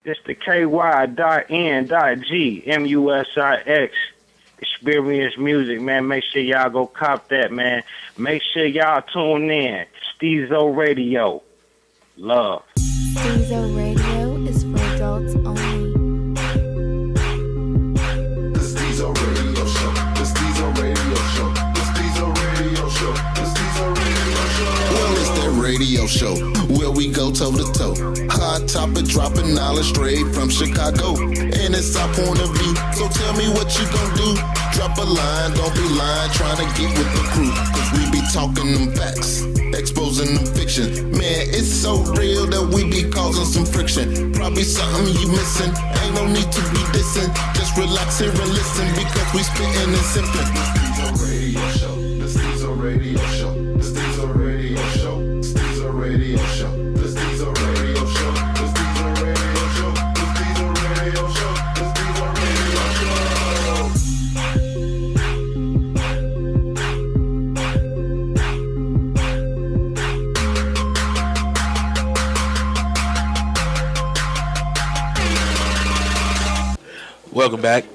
It's the KY.N.G.MUSIX. Experience music, man. Make sure y'all go cop that, man. Make sure y'all tune in. Stezo Radio. Love. Stezo Radio is for adults only. The Stezo Radio Show. The Stezo Radio Show. The Stezo Radio Show. The Stezo Radio Show. Well, it's that radio show where we go toe to toe. Hot topic dropping knowledge straight from Chicago. And it's our point of view. So tell me what you gon' do. Drop a line, don't be lying, trying to get with the crew. Cause we be talking them facts, exposing them fiction. Man, it's so real that we be causing some friction. Probably something you missing, ain't no need to be dissing. Just relax here and listen because we spitting and simping. The Stezo Radio Show. The Stezo Radio Show. The Stezo Radio Show. The Stezo Radio Show. The Stezo Radio Show. The Stezo Radio Show. The Stezo Radio Show. Welcome back.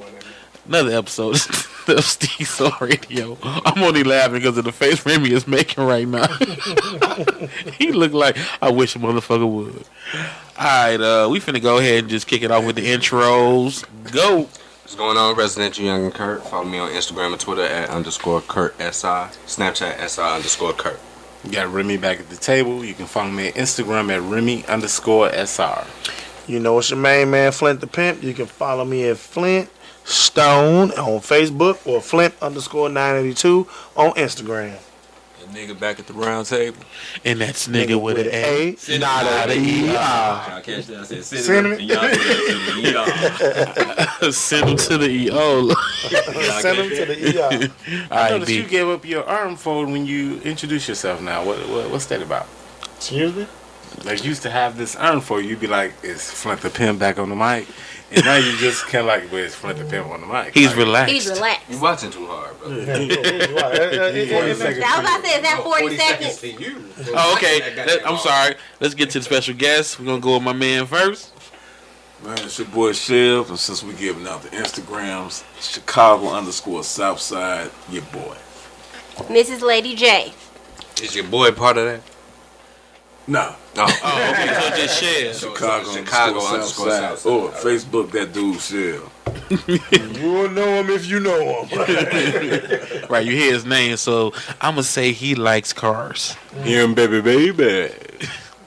Another episode of Stezo Radio. I'm only laughing because of the face Remy is making right now. He look like I wish a motherfucker would. Alright, we finna go ahead and just kick it off with the intros. Go. What's going on? Residential Younggin Curt. Follow me on Instagram and Twitter at _CurtSI. Snapchat SI_Curt. You got Remy back at the table. You can follow me on Instagram at Remy_SR. You know it's your main man, Flint the Pimp. You can follow me at Flint Stone on Facebook or Flint_982 on Instagram. That nigga back at the round table. And that's nigga with an A. Not an E. Y'all catch that? I said Send him. Send him to the EO. Send him to the ER. I noticed you gave up your arm fold when you introduced yourself now. What's that about? Excuse me? Like, you used to have this arm fold. You'd be like, is Flint the Pimp back on the mic? And now you just kind of like, where's Flint the Pimp on the mic? He's like, relaxed. He's relaxed. You watching too hard, bro. I was about to say, is that 40 seconds? to you. Oh, okay. I'm sorry. Let's get to the special guest. We're going to go with my man first. Man, it's your boy Chev, and since we giving out the Instagrams, Chicago_Southside, your boy. Mrs. LadyJ. Is your boy part of that? No. No. Oh, okay. So just share. Chicago_Southside. Or Facebook that dude Chev. You will know him if you know him. Right, you hear his name, so I'm going to say he likes cars. Him, baby.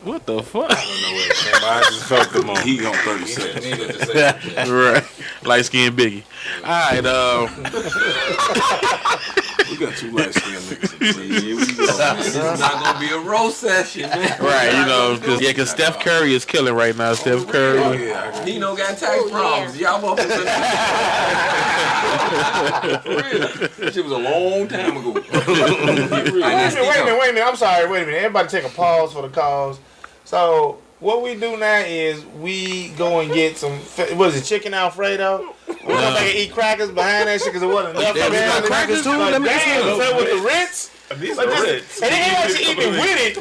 What the fuck? I don't know where it came. I just felt the moment. He on 30 seconds. Right. Light skinned Biggie. Alright, We got two light skinned niggas. This is not going to be a roast session, man. right, you know, because Steph Curry is killing right now. Steph Curry. Nino got tax problems. Y'all motherfuckers. For real. That shit was a long time ago. Wait a minute. I'm sorry. Wait a minute. Everybody take a pause for the cause. So what we do now is we go and get some, what is it, chicken Alfredo? We're going back and eat crackers behind that shit because it wasn't enough. Yeah, we got crackers too? Let me see them. With the rinse? And then actually even with it,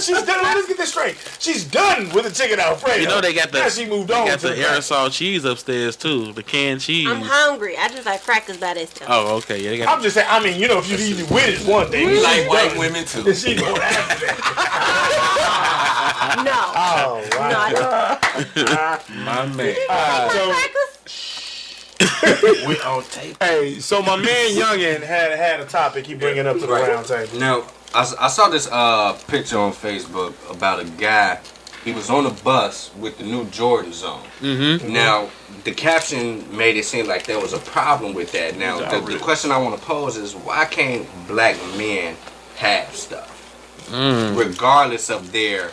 she's done. Let's get this straight. She's done with the chicken Alfredo. You know they got the now she moved on got to the aerosol cheese upstairs too, the canned cheese. I'm hungry. I just like crackers by this time. Oh, okay. Yeah, they got I'm just saying, I mean, you know, if you eat it with it one thing. We like white women too. And she going after that. No. Oh, wow. No, I don't. My man. Crackers? We on tape. Hey, so my man Younggin had a topic he bringing up to the round table. Now, I saw this picture on Facebook about a guy. He was on a bus with the new Jordans on. Mm-hmm. Now, the caption made it seem like there was a problem with that. Now, the question I want to pose is, why can't black men have stuff? Regardless of their,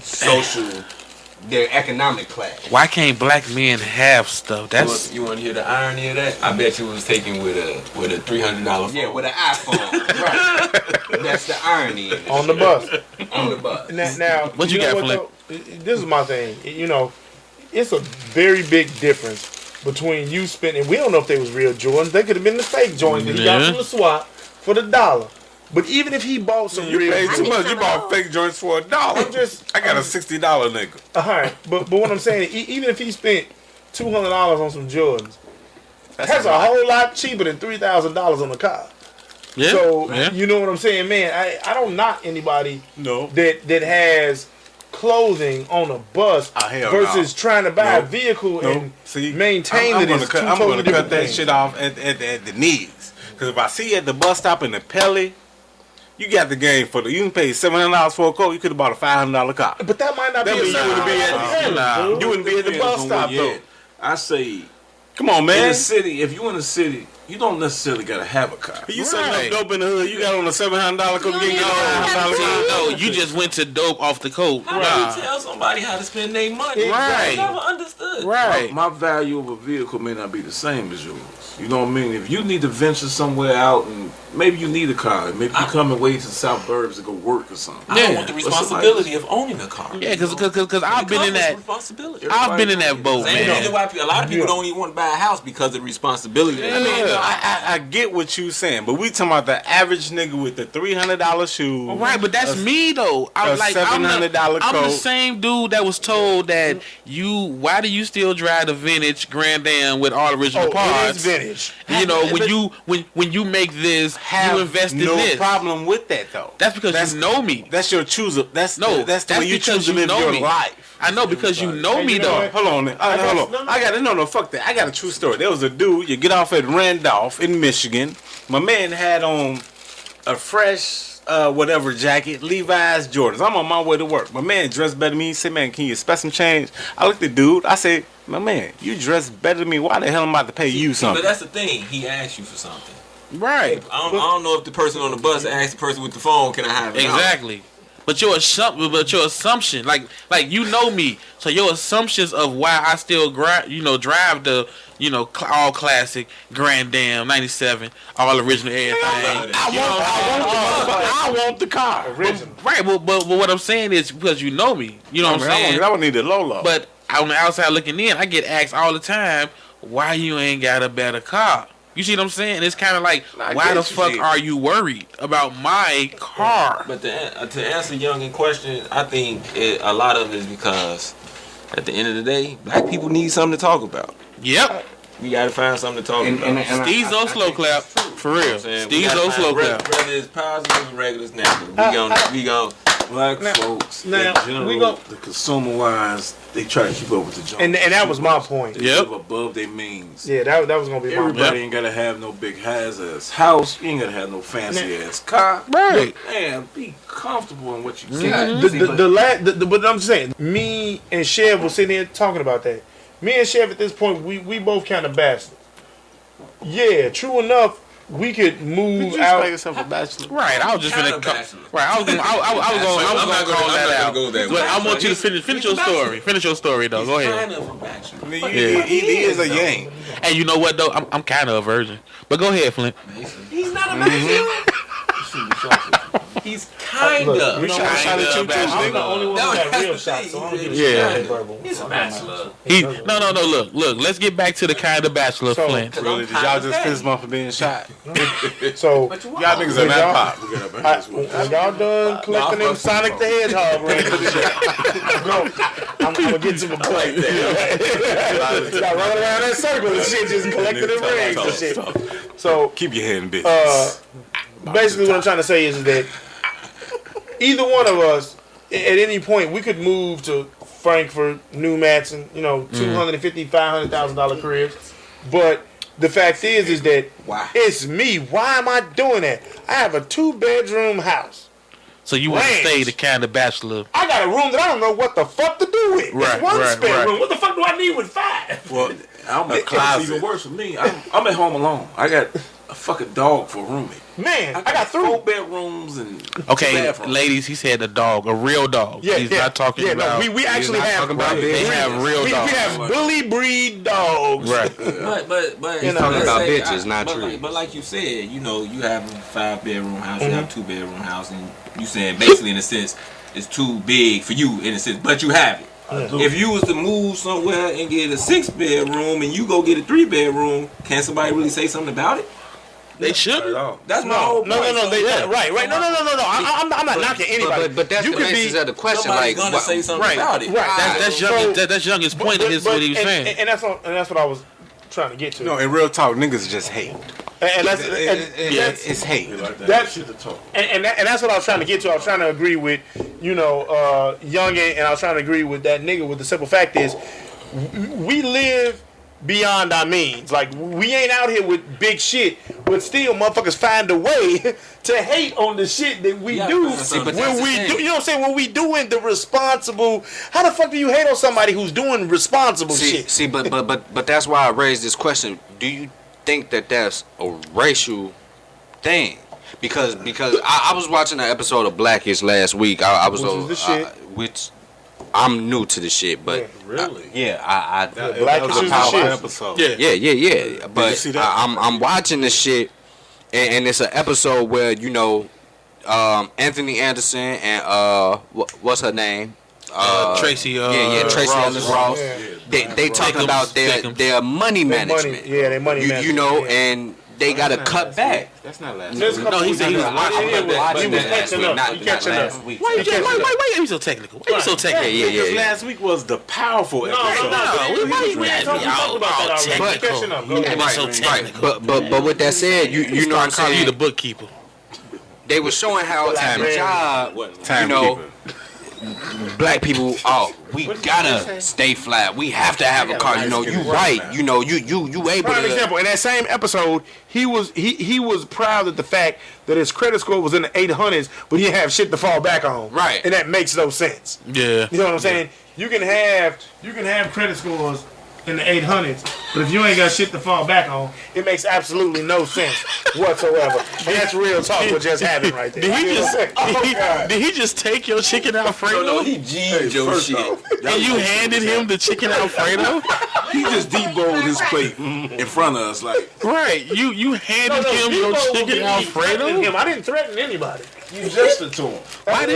social... their economic class. Why can't black men have stuff? That's you want to hear the irony of that? I bet you was taken with a $300 phone. Yeah, with an iPhone. Right. That's the irony of it. On the bus. On the bus. Now what you got, Flint? This is my thing. It's a very big difference between you spending. We don't know if they was real Jordans. They could have been the fake Jordans that he got from the swap for the $1. But even if he bought some You real paid too Jordans, much. You bought fake joints for $1. I got a $60 nigga. all right. But what I'm saying, even if he spent $200 on some Jordans, that's a whole lot cheaper than $3,000 on the car. Yeah. So you know what I'm saying, man. I don't knock anybody that has clothing on a bus versus trying to buy a vehicle and maintain it. I'm going to cut that shit off at the knees. Because if I see you at the bus stop in the Pelly, you got the game for you can pay $700 for a coat. You could have bought a $500 car. But that might not be. You wouldn't be at the bus stop though. I say, come on, man. In the city, if you in the city, you don't necessarily gotta have a car. You selling dope in the hood. You got on a $700 coat. You $500. No, you just went to dope off the coat. How do you tell somebody how to spend their money? Right. I never understood. Right. My value of a vehicle may not be the same as yours. You know what I mean? If you need to venture somewhere out and maybe you need a car, maybe you come and wait to the suburbs to go work or something. I don't want the responsibility of owning a car. Yeah, because I've been in that. I've been in that boat, man. Reason why a lot of people don't even want to buy a house because of the responsibility. I mean, I get what you saying, but we talking about the average nigga with the $300 shoes. Right, but that's me though. I'm like $700 coat. I'm the same dude that was told that why do you still drive the vintage Grand Am with all original parts? It is vintage. You know, when you make this, you invest in this. No problem with that though. That's because you know me. That's your choose. That's the way you choose to live know your me. life. I know because you know me though. Hold on. I got no. Fuck that. I got a true story. There was a dude. You get off at Randolph in Michigan. My man had on a fresh whatever jacket, Levi's Jordans. I'm on my way to work. My man dressed better than me. He said, "Man, can you spec some change?" I looked at the dude. I said, "My man, you dress better than me. Why the hell am I about to pay you something?" But that's the thing. He asked you for something. Right. I don't know if the person on the bus asked the person with the phone, "Can I have it?" Exactly. But your assumption, like you know me, so your assumptions of why I still drive the all classic Grand Am '97, all original everything. I want the car. Right, but what I'm saying is because you know me, you know what I'm saying. I would need a Lolo. But on the outside looking in, I get asked all the time, why you ain't got a better car? You see what I'm saying? It's kind of like, why the fuck are you worried about my car? But to answer Younggin question, I think a lot of it is because at the end of the day, black people need something to talk about. Yep. We got to find something to talk about. Stezo slow clap. For real. Stezo slow clap. Whether it's positive or regular, it's negative. We gon' Black folks, in general, the consumer wise, they try to keep up with the junk. And that was my point. They live above their means. Yeah, that was gonna be my point. Everybody ain't gotta have no big ass house. You ain't gotta have no fancy ass car. Right. Man, be comfortable in what you got. But I'm saying, me and Chev was sitting here talking about that. Me and Chev at this point, we both kind of bachelor. Yeah, true enough. We could move out. Call yourself a bachelor? Right, I was just gonna. Right, I was gonna call that out. But I want you to finish your story. Finish your story though. Go ahead. He is a yang. And you know what though? I'm kind of a virgin. But go ahead, Flint. He's not a bachelor. He's kind of. I'm the only one who got real shots, so I don't get yeah. He's a bachelor. No. Look. Let's get back to the kind of bachelor, Flint. Really, did y'all just fist bump for being shot? So y'all niggas are that pop. When y'all done collecting them Sonic the Hedgehog rings, I'm gonna get to the point there. Y'all running around that circle and shit, just collecting them rings and shit. So keep your head in business. Basically, what I'm trying to say is that either one of us, at any point, we could move to Frankfurt, New Matson, $250,000, $500,000 cribs. But the fact is that it's me. Why am I doing that? I have a 2-bedroom house. So you want to stay the kind of bachelor? I got a room that I don't know what the fuck to do with. Right, it's one spare room. What the fuck do I need with 5? Well, I'm a closet. It's even worse for me. I'm at home alone. I got a fucking dog for a roommate. Man, I got 4 bedrooms and okay, ladies. He said a dog, a real dog. Yeah, he's not talking about. No, we actually have. They have real dogs. We have bully breed dogs. Right. But he's talking about bitches, not trees. But like you said, you have a 5-bedroom house, you have a 2-bedroom house, and you saying basically in a sense it's too big for you in a sense, but you have it. If you was to move somewhere and get a 6-bedroom and you go get a 3-bedroom, can somebody really say something about it? They shouldn't. That's my whole point. No. Right. No. I'm not knocking anybody. But that's the basis of the question. Somebody's Like, gonna say something about it. Right. That's Youngin's point of his what he was saying. And that's what I was trying to get to. No, in real talk, niggas just hate. And that's It's hate. That's shit to talk. And that's what I was trying to get to. I was trying to agree with, Younggin, and I was trying to agree with that nigga. With the simple fact is, we live beyond our means. Like, we ain't out here with big shit, but still motherfuckers find a way to hate on the shit that we do. When we do, you know what I'm saying? When we doing the responsible, how the fuck do you hate on somebody who's doing responsible shit? See, but that's why I raised this question. Do you think that that's a racial thing? Because I was watching an episode of Blackish last week. I was which I'm new to the shit, but really, Black was a powerful episode. Yeah. But Did you see that? I'm watching the shit, and it's an episode where Anthony Anderson and what's her name? Tracy. Tracy Ellis Ross. Yeah. They talking about their money management. Their money management. And they gotta cut back. That's not last week. No, he said he was watching. He was catching up. Why are you so technical? Why are you so technical? Because last week was the powerful episode. We talked about that already. Catching up. Go ahead. But with that said, you know what I'm saying? You the bookkeeper. They were showing how at the job, black people, we gotta stay flat. We have to have a car. You right. You able to. Prime example. In that same episode, he was proud of the fact that his credit score was in the 800s, but he didn't have shit to fall back on. Right. And that makes no sense. Yeah. You know what I'm saying? You can have credit scores in the 800s, but if you ain't got shit to fall back on, it makes absolutely no sense whatsoever. And that's real talk what just happened right there. Did he just take your chicken Alfredo? No, he G'd your shit. And you handed him the chicken Alfredo? He just debowed his plate in front of us, like. Right. You handed him your chicken Alfredo? I didn't threaten anybody. You gestured to him. Why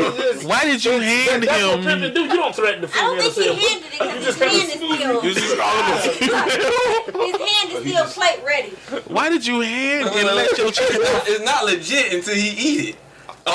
did you hand That's what him? Pimpin' do. You don't threaten the I don't female to think he say, handed it because his hand is still. His hand is still plate ready. Why did you hand and let your chicken? It's not legit until he eat it. Oh,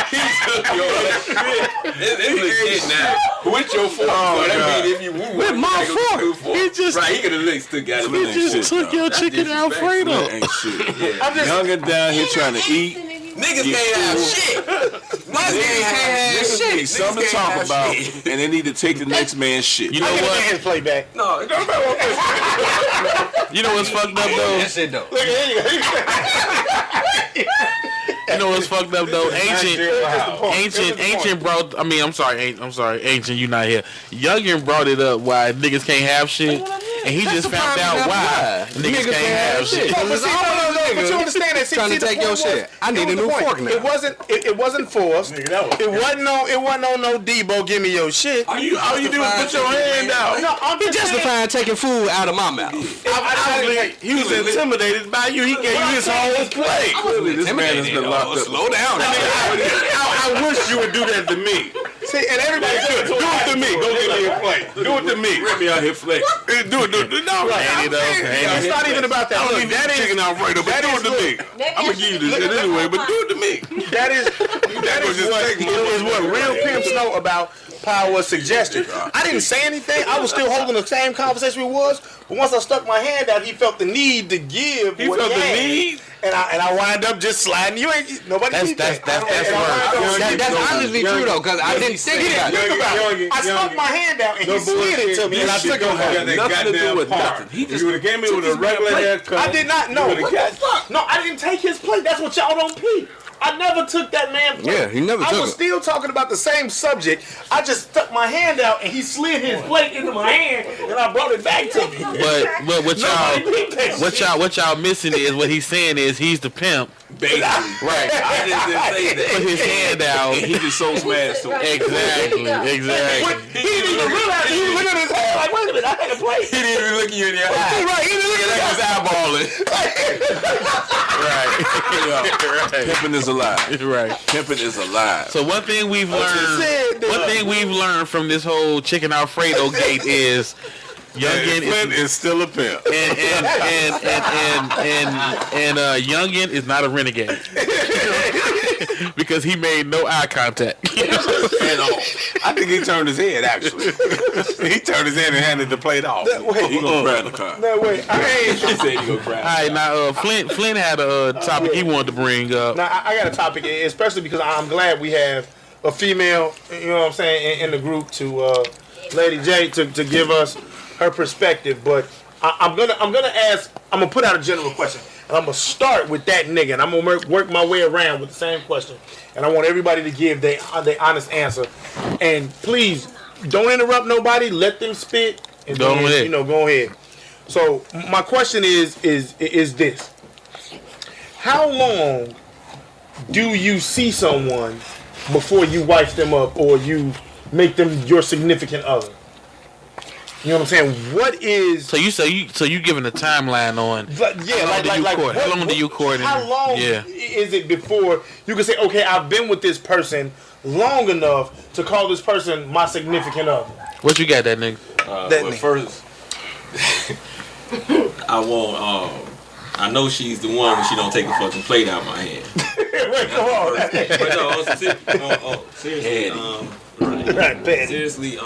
He took your shit. It's legit now. With your fork. That mean if you move with my fork. He just right. He could have licked still got it. He just took your chicken Alfredo. Ain't shit. Youngin down here trying to eat. Niggas can't have shit. Niggas can't have shit. Something to talk about, and they need to take the next man's shit. You know what? hands play back. No, it don't matter what. You know what's fucked up though? That shit though. You know what's fucked up though? Ancient brought. Ancient. You not here. Youngin brought it up why niggas can't have shit, and he just found out why niggas can't have shit. But you understand that? Trying to take your shit. I need a new fork now. It wasn't forced. It wasn't on no Debo. Give me your shit. All you do is put your hand out. No, I'm He justifying taking food out of my mouth. He was intimidated by you. He gave you his whole plate. This man has been locked up. Slow down. I wish you would do that to me. See, and everybody should do it to me. Go get me a plate. Do it to me. Remy out here flex. Do it. No, it's not even about that. I don't Look, need that chicken Alfredo, but do it to me. I'm gonna give you this shit anyway, but do it to me. That is what real pimps know about power of suggestion. I didn't say anything. I was still holding the same conversation we was. But once I stuck my hand out, he felt the need to give. He felt the need. And I wind up just sliding. You ain't nobody. That's honestly true though, because I didn't think about it. I stuck my hand out and he slid it to me, and I took it home. Nothing to do with nothing. He just would have came in with a regular haircut. I did not know. No, I didn't take his plate. That's what y'all don't peep. I never took that man's plate. Yeah, he never took it. I was still talking about the same subject. I just stuck my hand out and he slid his plate into my hand and I brought it back to me. But what y'all missing is what he's saying is he's the pimp. Basically. Right. I just didn't say that. Put his hand out. He just so smashed him. Exactly. He didn't even realize it. He was looking at his hand like, wait a minute, I had a plate. He didn't even look you in your eye. Right, he didn't look at his eyeballing. Right. Pimping is alive. Right. Pimping is alive. So one thing we've learned from this whole chicken Alfredo gate is Younggin Flint is still a pimp. and Younggin is not a renegade because he made no eye contact at all. I think he turned his head, actually. He turned his head and handed the plate off. He gonna grab the car. No, wait. He said he gonna grab. All right, now Flint had a topic he wanted to bring up. Now, I got a topic, especially because I'm glad we have a female, you know what I'm saying, in the group to LadyJ to give us her perspective. But I'm gonna put out a general question, and I'm gonna start with that nigga, and I'm gonna work my way around with the same question, and I want everybody to give their honest answer. And please don't interrupt nobody. Let them spit. And Go ahead. Go ahead. So my question is this: how long do you see someone before you wife them up or you make them your significant other? You know what I'm saying? What is So you giving a timeline on? How long do you court? How long is it before you can say, okay, I've been with this person long enough to call this person my significant other? What you got, that nigga? First, I know she's the one when she don't take the fucking plate out of my hand. Wait, come on. Seriously,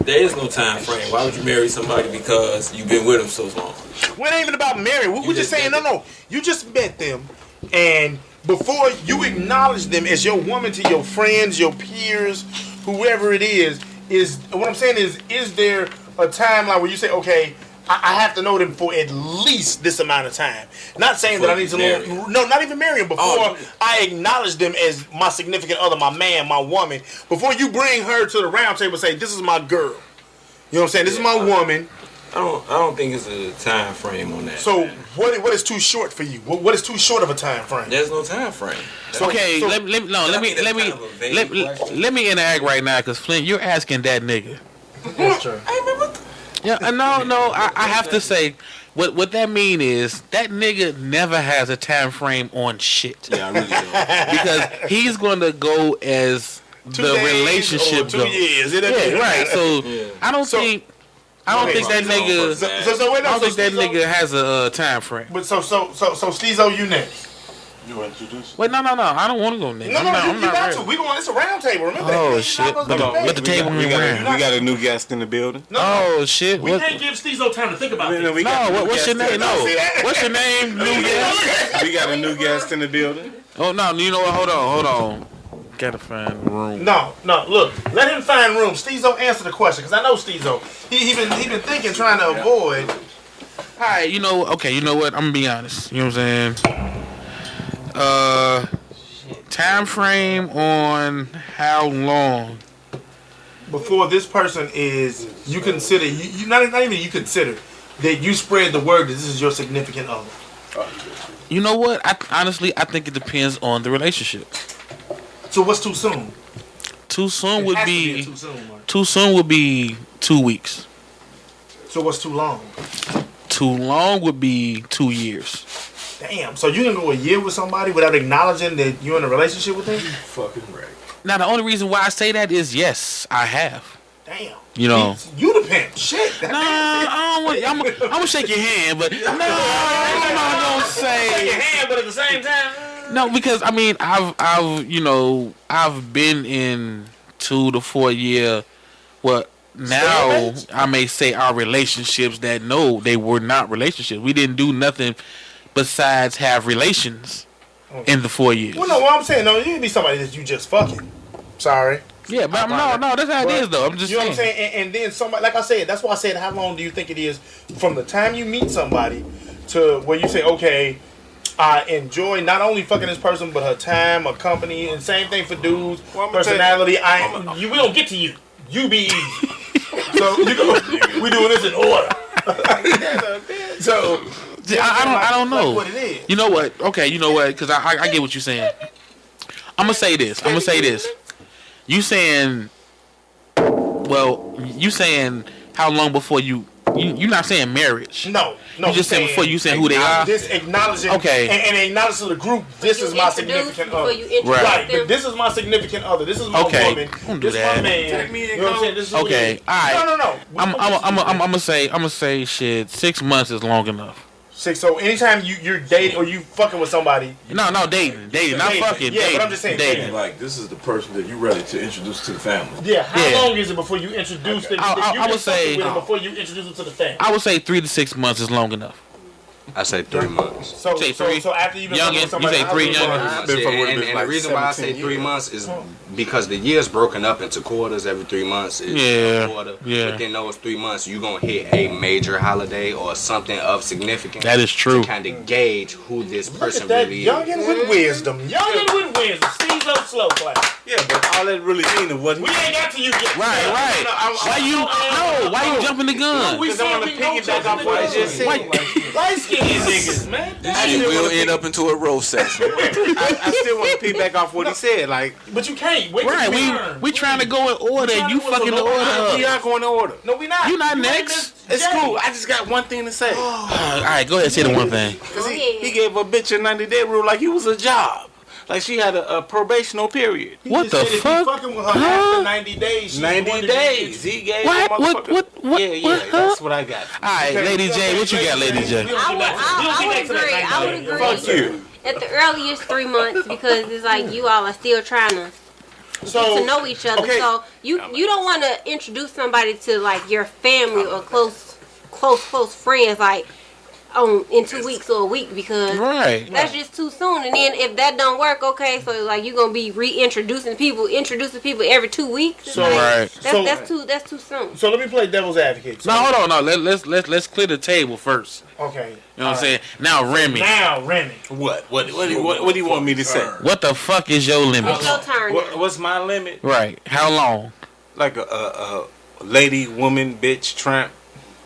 there is no time frame. Why would you marry somebody because you've been with them so long? Well, it ain't even about marrying. We're just saying, no. You just met them, and before you acknowledge them as your woman to your friends, your peers, whoever it is what I'm saying is there a timeline where you say, okay, I have to know them for at least this amount of time? Not saying that I need to know. No, not even marry them. Before I acknowledge them as my significant other, my man, my woman. Before you bring her to the round table and say, this is my girl. You know what I'm saying? This is my woman. I don't think it's a time frame on that. So what is too short for you? What is too short of a time frame? There's no time frame. Let me interact right now, because Flint, you're asking that nigga. That's true. Yeah, no. I have to say, what that mean is that nigga never has a time frame on shit. Yeah, I really don't. Because he's going to go as the relationship goes. 2 years. Right. So I don't think that nigga. I don't think that nigga has a time frame. But so Stezo, you next. You want to introduce? Wait, no. I don't want to go next. No, you got to. We going. It's a round table. Remember that. Oh shit! Let the table be round. We got a new guest in the building. Oh shit! We can't give Stezo time to think about this. What's your name? What's your name? New guest. We got a new guest in the building. Oh no! You know what? Hold on. Gotta find room. No. Look, let him find room. Stezo, answer the question, because I know Stezo. He been thinking, trying to avoid. All right. You know what? I'm gonna be honest. You know what I'm saying? Time frame on how long before this person is you consider you not even you consider that you spread the word that this is your significant other. You know what? I think it depends on the relationship. So what's too soon? Too soon would be 2 weeks. So what's too long? Too long would be 2 years. Damn. So you can go a year with somebody without acknowledging that you're in a relationship with them? You fucking right. Now the only reason why I say that is yes, I have. Damn. You know. You the pimp. Shit. I'm gonna shake your hand, but no, I'm not gonna say. Shake your hand, but at the same time. No, because I mean, I've been in 2 to 4 year. What now? I may say our relationships that no, they were not relationships. We didn't do nothing besides have relations in the 4 years. Well, no, what I'm saying, no, you can be somebody that you just fucking. Sorry. Yeah, but no, that's how it is, though. I'm just saying. You know what I'm saying? And then somebody, like I said, that's why I said, how long do you think it is from the time you meet somebody to where you say, okay, I enjoy not only fucking this person, but her time, her company, and same thing for dudes, personality. We don't get to you. You be easy. So we doing this in order. So I don't know. Like what it is. You know what? Okay, you know what? Because I get what you're saying. I'm gonna say this. You saying how long before you You're not saying marriage. No. You just saying before you saying who they are. Just acknowledging. Okay. And acknowledge to the group. This is my significant other. Right. But this is my significant other. This is my woman. Don't do this that. my man. You know what I'm saying? This is okay. All right. No. I'm gonna say shit. 6 months is long enough. So anytime you're dating or you fucking with somebody. No, dating, not fucking. Yeah, dating, but I'm just saying dating. Like this is the person that you ready to introduce to the family. Yeah. How long is it before you introduce them? I would say before you introduce them to the family. I would say 3 to 6 months is long enough. I say 3 months. So after you've been fucking with somebody, you say 3 youngins. And the reason why I say 3 months is because the year's broken up into quarters. Every 3 months is a quarter. Yeah. Within those 3 months, you're going to hit a major holiday or something of significance. That is true. To kind of gauge who this person that really Younggin is. with wisdom. Younggin with wisdom. Stezo slow class. Yeah, but all that really mean is what we ain't got to you yet. Right. Why you jumping the gun? We said we piggyback off what I just said. Light skinned niggas, man. It will end up into a roast session. I still want to piggyback off what he said. Like, but you can't. Wait we trying to go in order. You fucking the order. We are going in order. No, we not. You not next. It's cool. I just got one thing to say. All right, go ahead. Say the one thing. Because he gave a bitch a 90-day rule like he was a job. Like she had a probational period. What the fuck? If fucking with her after 90 days. 90 days. He gave what? Yeah. That's what I got. All right, LadyJ. What you got, LadyJ? I would agree. Fuck you. At the earliest 3 months, because it's like you all are still trying to get to know each other. Okay. So you don't want to introduce somebody to like your family or close friends like in 2 weeks or a week, because that's just too soon. And then if that don't work, okay, so like you're gonna be introducing people every 2 weeks. So that's too soon. So let me play devil's advocate. No, hold on. No, let's clear the table first. Okay. You know what I'm saying? Now Remy. What do you want me to say? What the fuck is your limit? It's your turn. What's my limit? Right. How long? Like a lady, woman, bitch, tramp.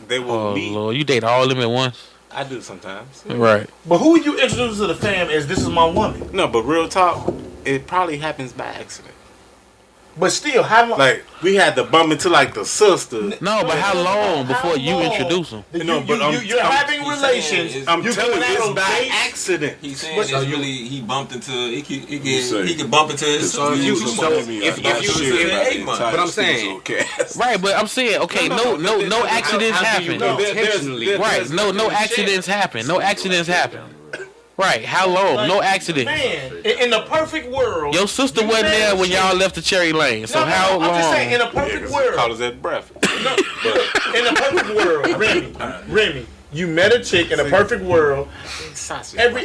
They will meet. Lord, you date all of them at once? I do sometimes. Right. But who you introduce to the fam is this is my woman. No, but real talk, it probably happens by accident. But still, how long? Like, we had to bump into, like, the sister. No, but how long before you introduce them? You're having relations. I'm telling you, it's by accident. He's saying it's really, he bumped into, he could bump into his So if you 8 months. But I'm saying. Right, but I'm saying, okay, no accidents happen. Right, no accidents happen. No accidents happen. Right, how long? No accidents. Man, in the perfect world. Your sister wasn't there when y'all left the Cherry Lane, so how long? I'm just saying, in a perfect world. Call us that breath. In a perfect world, Remy, you met a chick in a perfect world.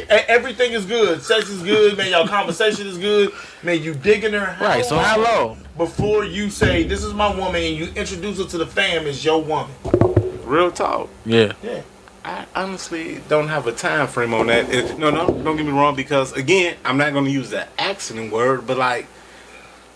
Everything is good. Sex is good, man. Y'all conversation is good. Man, you digging her. Right, so how long? Before you say, this is my woman, and you introduce her to the fam as your woman. Real talk. Yeah. I honestly don't have a time frame on that. No, don't get me wrong, because again, I'm not going to use that accident word, but like,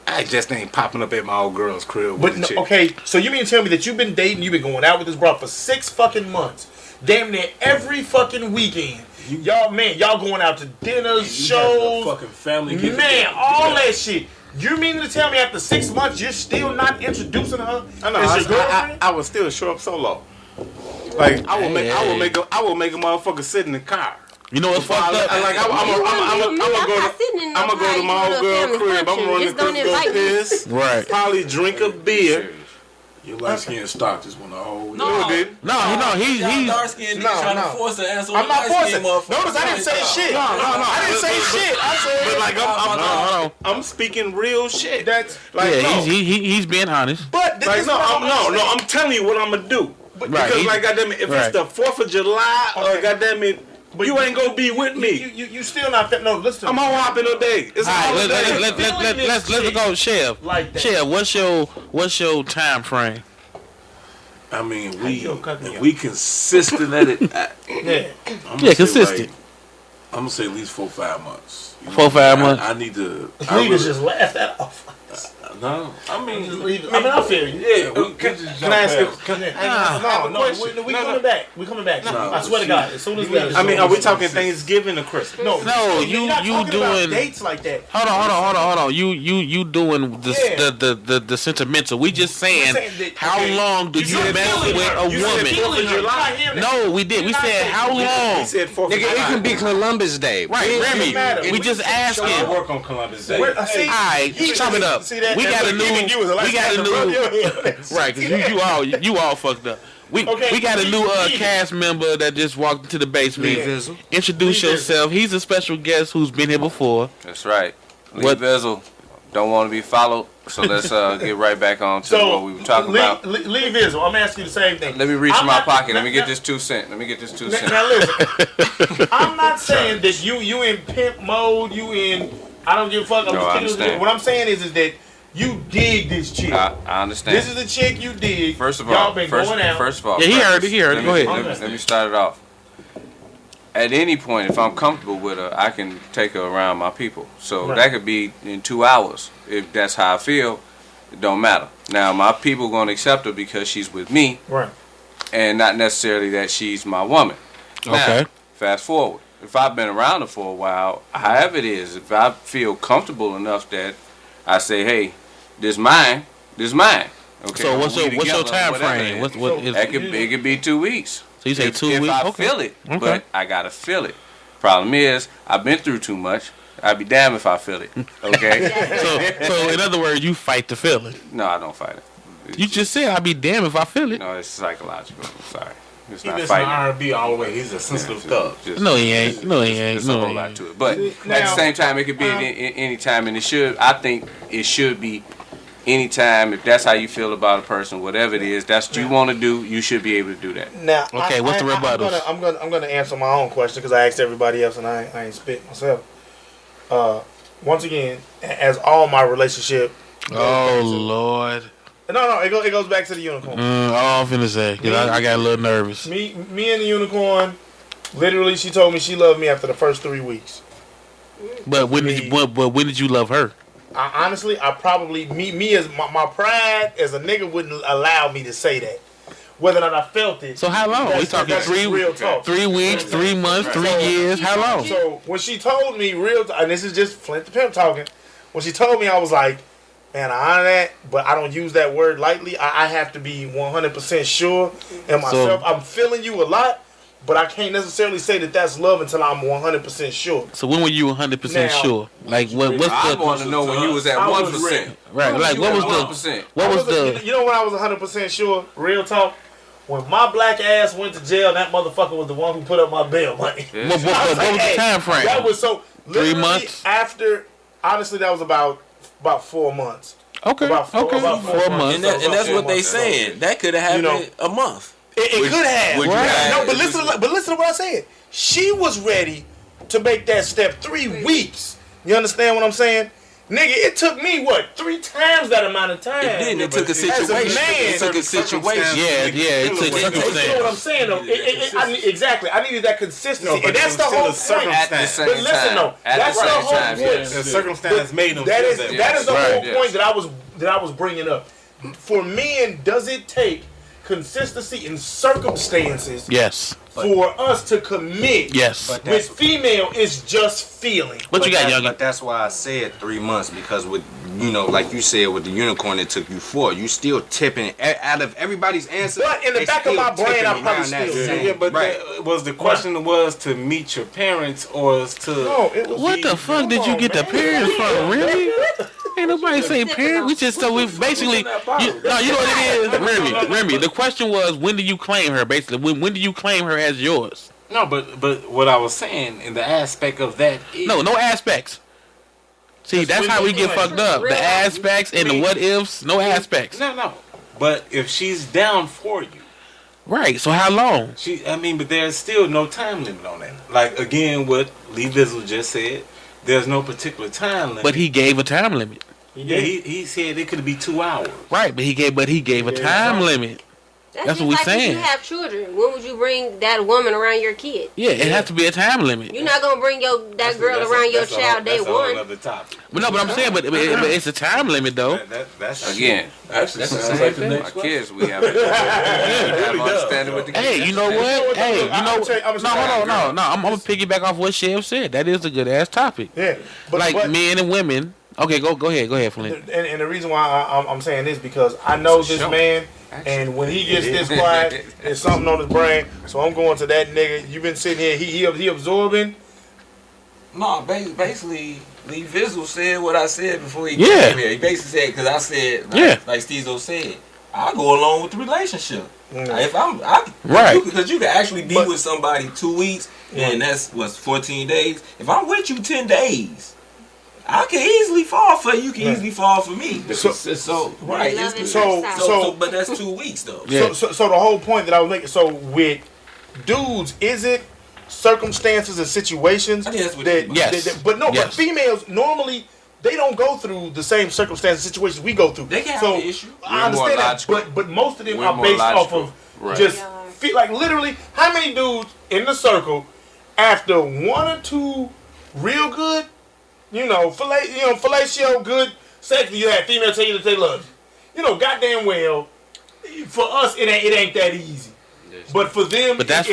I just ain't popping up at my old girl's crib with a chick. Okay, so you mean to tell me that you've been dating, you've been going out with this bro for 6 fucking months, damn near every fucking weekend. Y'all going out to dinners, shows, fucking family, man, all that shit. You mean to tell me after 6 months you're still not introducing her? I know. I would still show up solo. Like I will make a motherfucker sit in the car. You know what's fucked up? I'm gonna go to my old girl crib. I'm gonna run the crib, go piss. Right. Probably drink a beer. Your light skin stock just want to hold. No, he's dark skinned nigga trying to force an answer. I'm not forcing. Notice I didn't say shit. No. I didn't say shit. I said, but like I'm speaking real shit. That's like he's being honest. But I'm telling you what I'm gonna do. Because like goddamn it, if it's the 4th of July or goddamn it, you ain't gonna be with me. You still not fit. No, listen. I'm home hopping all day. It's all right. Let's go, Chev. Like that. Chev, what's your time frame? I mean, we consistent at it. Consistent. I'm gonna say at least 4 or 5 months. 4 or 5 months. I need to. Niggas just laugh that off. No, I mean, I feel you. Yeah, can I ask you? We coming back. We coming back. No, I swear to God, as soon as we. I mean, are we talking Thanksgiving or Christmas? No, you doing dates like that. Hold on. You doing the sentimental. We just saying how long do you mess with a woman? No, we did. We said how long. We said 4th Nigga, it can be Columbus Day. Right, Remy. We just asking. Work on Columbus Day. All right, chop it up. We got a new. Right, because you all fucked up. We got a new cast member that just walked into the basement. LeeVizzle. Introduce yourself. He's a special guest who's been here before. That's right. LeeVizzle don't want to be followed, so let's get right back on to what we were talking about. LeeVizzle, I'm asking you the same thing. Let me reach my pocket. Let me get this 2 cents. Now listen, I'm not saying that you in pimp mode, you in I don't give a fuck. What I'm saying is that you dig this chick. I understand. This is the chick you dig. First of all, y'all been going out. First of all, he heard it. Go ahead. Let me start it off. At any point, if I'm comfortable with her, I can take her around my people. So that could be in 2 hours. If that's how I feel, it don't matter. Now, my people are going to accept her because she's with me. Right. And not necessarily that she's my woman. Okay. Now, fast forward. If I've been around her for a while, however it is, if I feel comfortable enough that I say, hey, this mine. Okay. So what's your time frame? It could be 2 weeks. So you say 2 weeks? If I feel it, but I gotta feel it. Problem is, I've been through too much. I'd be damned if I feel it. Okay. so in other words, you fight the feeling. No, I don't fight it. You just said I'd be damned if I feel it. No, it's psychological. I'm sorry. It's he not listen fighting. to R&B all the way. He's a sensitive thug. No, he ain't. There's a whole lot to it. But at the same time, it could be any time, and I think it should be any time. If that's how you feel about a person, whatever it is, that's what you want to do, you should be able to do that. Now, okay, what's the rebuttals? I'm gonna answer my own question because I asked everybody else and I ain't spit myself. Once again, as all my relationship. Oh Lord. No, it goes back to the unicorn. All I'm finna say, because I got a little nervous. Me and the unicorn, literally, she told me she loved me after the first 3 weeks. But when did you love her? Honestly, I probably, me as my pride as a nigga wouldn't allow me to say that. Whether or not I felt it. So how long? We talking 3 weeks, 3 months, 3 years? How long? So when she told me and this is just Flint the Pimp talking, when she told me, I was like, man, I honor that, but I don't use that word lightly. I have to be 100% sure in myself. I'm feeling you a lot, but I can't necessarily say that that's love until I'm 100% sure. So when were you 100% sure? Like what's I want to know when you was at 1%. Right, like what was the 1%? You know when I was 100% sure? Real talk. When my black ass went to jail, that motherfucker was the one who put up my bail money. What was the time frame? That was so 3 months after. Honestly, that was about 4 months. Okay. About 4 months. And that's what they saying. That could have happened a month. It could have. Right. No, but listen to what I said. She was ready to make that step 3 weeks. You understand what I'm saying? Nigga, it took me 3 times that amount of time. It didn't. It took a situation. It took a situation. Yeah, it took circumstance. You know what I'm saying though? Exactly. I needed that consistency, and that's the whole point. At the same but listen though, that's the whole point. The circumstance made them. That is the whole point that I was bringing up. For men, does it take consistency in circumstances? Yes. For us to commit. Yes. With female, it's just feeling. What you got, Younggin? But that's why I said 3 months, because with like you said with the unicorn, it took you 4. You still tipping out of everybody's answer. But in the back of my brain, I probably still. Yeah, but was the question was to meet your parents or to? No, it was. What the fuck did you get the parents from? Really? Ain't nobody say parent. We just we basically. You know what it is, Remy. The question was, when do you claim her? Basically, when do you claim her as yours? No, but what I was saying in the aspect of that is no aspects. See, that's how we get fucked up. The aspects and the what ifs. No aspects. No. But if she's down for you, right? So how long? But there's still no time limit on that. Like again, what LeeVizzle just said. There's no particular time limit. But he gave a time limit. Yeah, he said it could be 2 hours. Right, but he gave a time limit. That's what we saying. If you have children, when would you bring that woman around your kid? Yeah, it has to be a time limit. You're not gonna bring that girl around your child day one. But no, but I'm saying, but it's a time limit though. That's again. Actually, sounds like the next my kids. We have understanding with the kids. Hey, you know what? Hey, you know. No. I'm gonna piggyback off what Chev said. That is a good ass topic. Yeah, but men and women. Okay, go ahead, Flint. And the reason why I'm saying this because I know this man. And when he gets this quiet, there's something on his brain. So I'm going to that nigga. You been sitting here. He absorbing. No, basically, LeeVizzle said what I said before he came here. He basically said because I said like Stezo said, I go along with the relationship. If because you can actually be with somebody 2 weeks and that's 14 days. If I'm with you 10 days. I can easily fall for you. You can easily fall for me. So but that's 2 weeks though. Yeah. So the whole point that I was making. So with dudes, is it circumstances and situations but females normally they don't go through the same circumstances and situations we go through. They can have an issue. I understand that, but most of them are based off of just feel like literally how many dudes in the circle after 1 or 2 real good. Fellatio, good sex. You have female tell you that they love you. Goddamn well. For us, it ain't that easy. Yes. But for them, but that's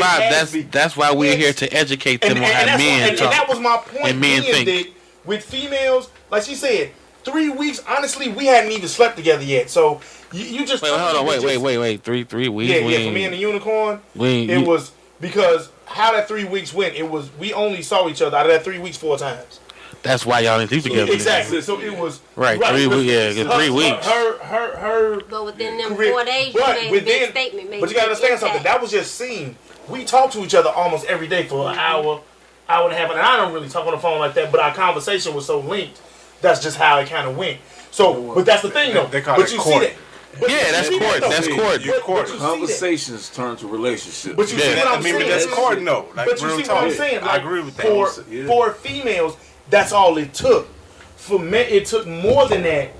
why we're here to educate them on how men talk. And that was my point. And men think that with females, like she said, 3 weeks. Honestly, we hadn't even slept together yet. So you just wait. 3 weeks. Yeah. For me and the unicorn, it was because how that 3 weeks went. It was we only saw each other out of that 3 weeks 4 times. That's why y'all didn't sleep together. Exactly. So it was 3 weeks. Yeah, 3 weeks. Her. But within them 4 days, you made a big statement. But you gotta understand something. That was just seen. We talk to each other almost every day for an hour and a half. And I don't really talk on the phone like that. But our conversation was so linked. That's just how it kind of went. So, but that's the thing though. They call it court. That's court. That's court. You court. Conversations turn to relationships. But you see what I'm saying? But that's court, no. But you see what I'm saying? I agree with that. For females, that's all it took. For men, it took more than that.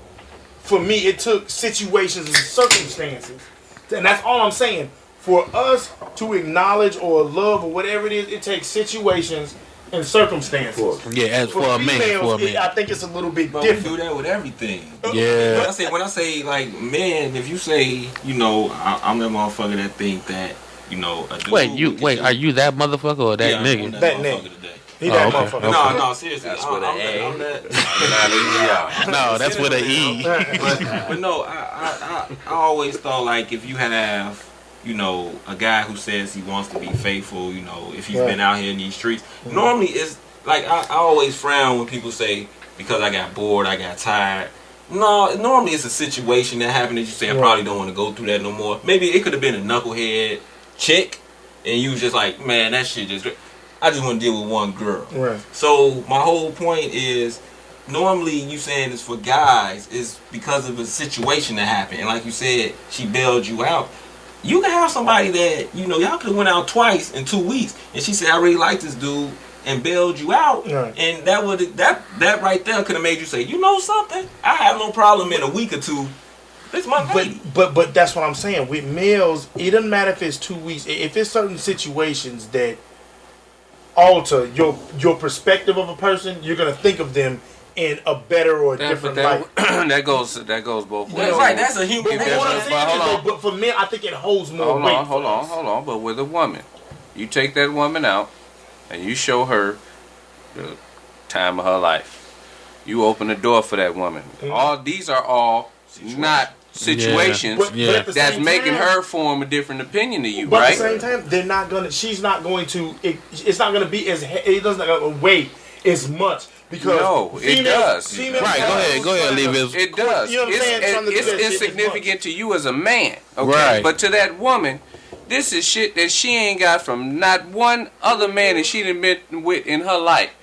For me, it took situations and circumstances. And that's all I'm saying. For us to acknowledge or love or whatever it is, it takes situations and circumstances. Yeah, as for a man. I think it's a little bit different. We do that with everything. Yeah. When I say like men, if you say, I'm that motherfucker that think that, a dude are you that motherfucker or that nigga? I'm that nigga. He that motherfucker. Okay. No, seriously. That's with an A. No, that's with an E. But no, I always thought like if you have, a guy who says he wants to be faithful, if he's been out here in these streets, normally it's like I always frown when people say because I got bored, I got tired. No, normally it's a situation that happened that you say I probably don't want to go through that no more. Maybe it could have been a knucklehead chick, and you was just like, man, that shit just. I just want to deal with one girl. Right. So my whole point is, normally you saying this for guys is because of a situation that happened, and like you said, she bailed you out. You can have somebody that y'all could have went out twice in 2 weeks, and she said I really like this dude and bailed you out, and that right there could have made you say, you know something, I have no problem in a week or two. It's my lady. But that's what I'm saying. With males, it doesn't matter if it's 2 weeks. If it's certain situations that alter your perspective of a person, you're gonna think of them in a better or different light. That goes both ways. Right, that's a human. But for men, I think it holds more weight. Hold on. But with a woman, you take that woman out and you show her the time of her life. You open the door for that woman. These are all not situations that's making her form a different opinion to you, but right? At the same time, she's not going to, it's not going to be it doesn't weigh as much because it does. Right, go ahead, LeeVizzle. It does. It's insignificant to you as a man, okay? Right. But to that woman, this is shit that she ain't got from not one other man that she done been with in her life,